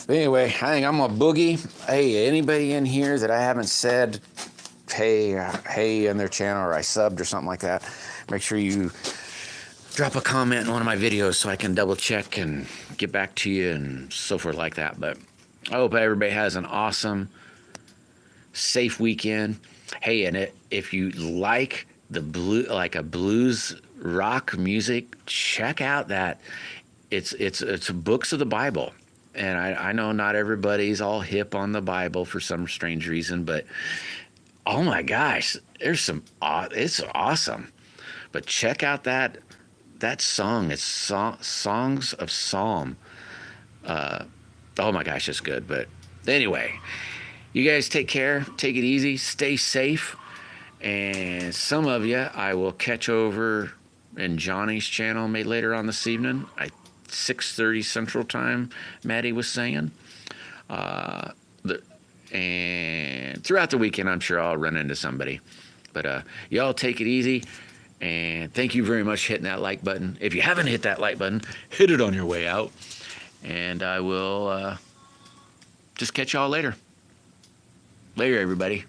But anyway, I think I'm a boogie. Hey, anybody in here that I haven't said hey in their channel, or I subbed or something like that, make sure you drop a comment in one of my videos so I can double check and get back to you and so forth like that. But I hope everybody has an awesome, safe weekend. Hey, and if you like a blues rock music, check out that. It's books of the Bible. And I know not everybody's all hip on the Bible for some strange reason, but oh my gosh, it's awesome. But check out that song. It's Songs of Psalm. Oh my gosh, it's good. But anyway, you guys take care, take it easy, stay safe, and some of you I will catch over in Johnny's channel maybe later on this evening. 6:30 Central Time, Maddie was saying. And throughout the weekend, I'm sure I'll run into somebody. But y'all take it easy, and thank you very much for hitting that like button. If you haven't hit that like button, hit it on your way out. And I will just catch y'all later. Later, everybody.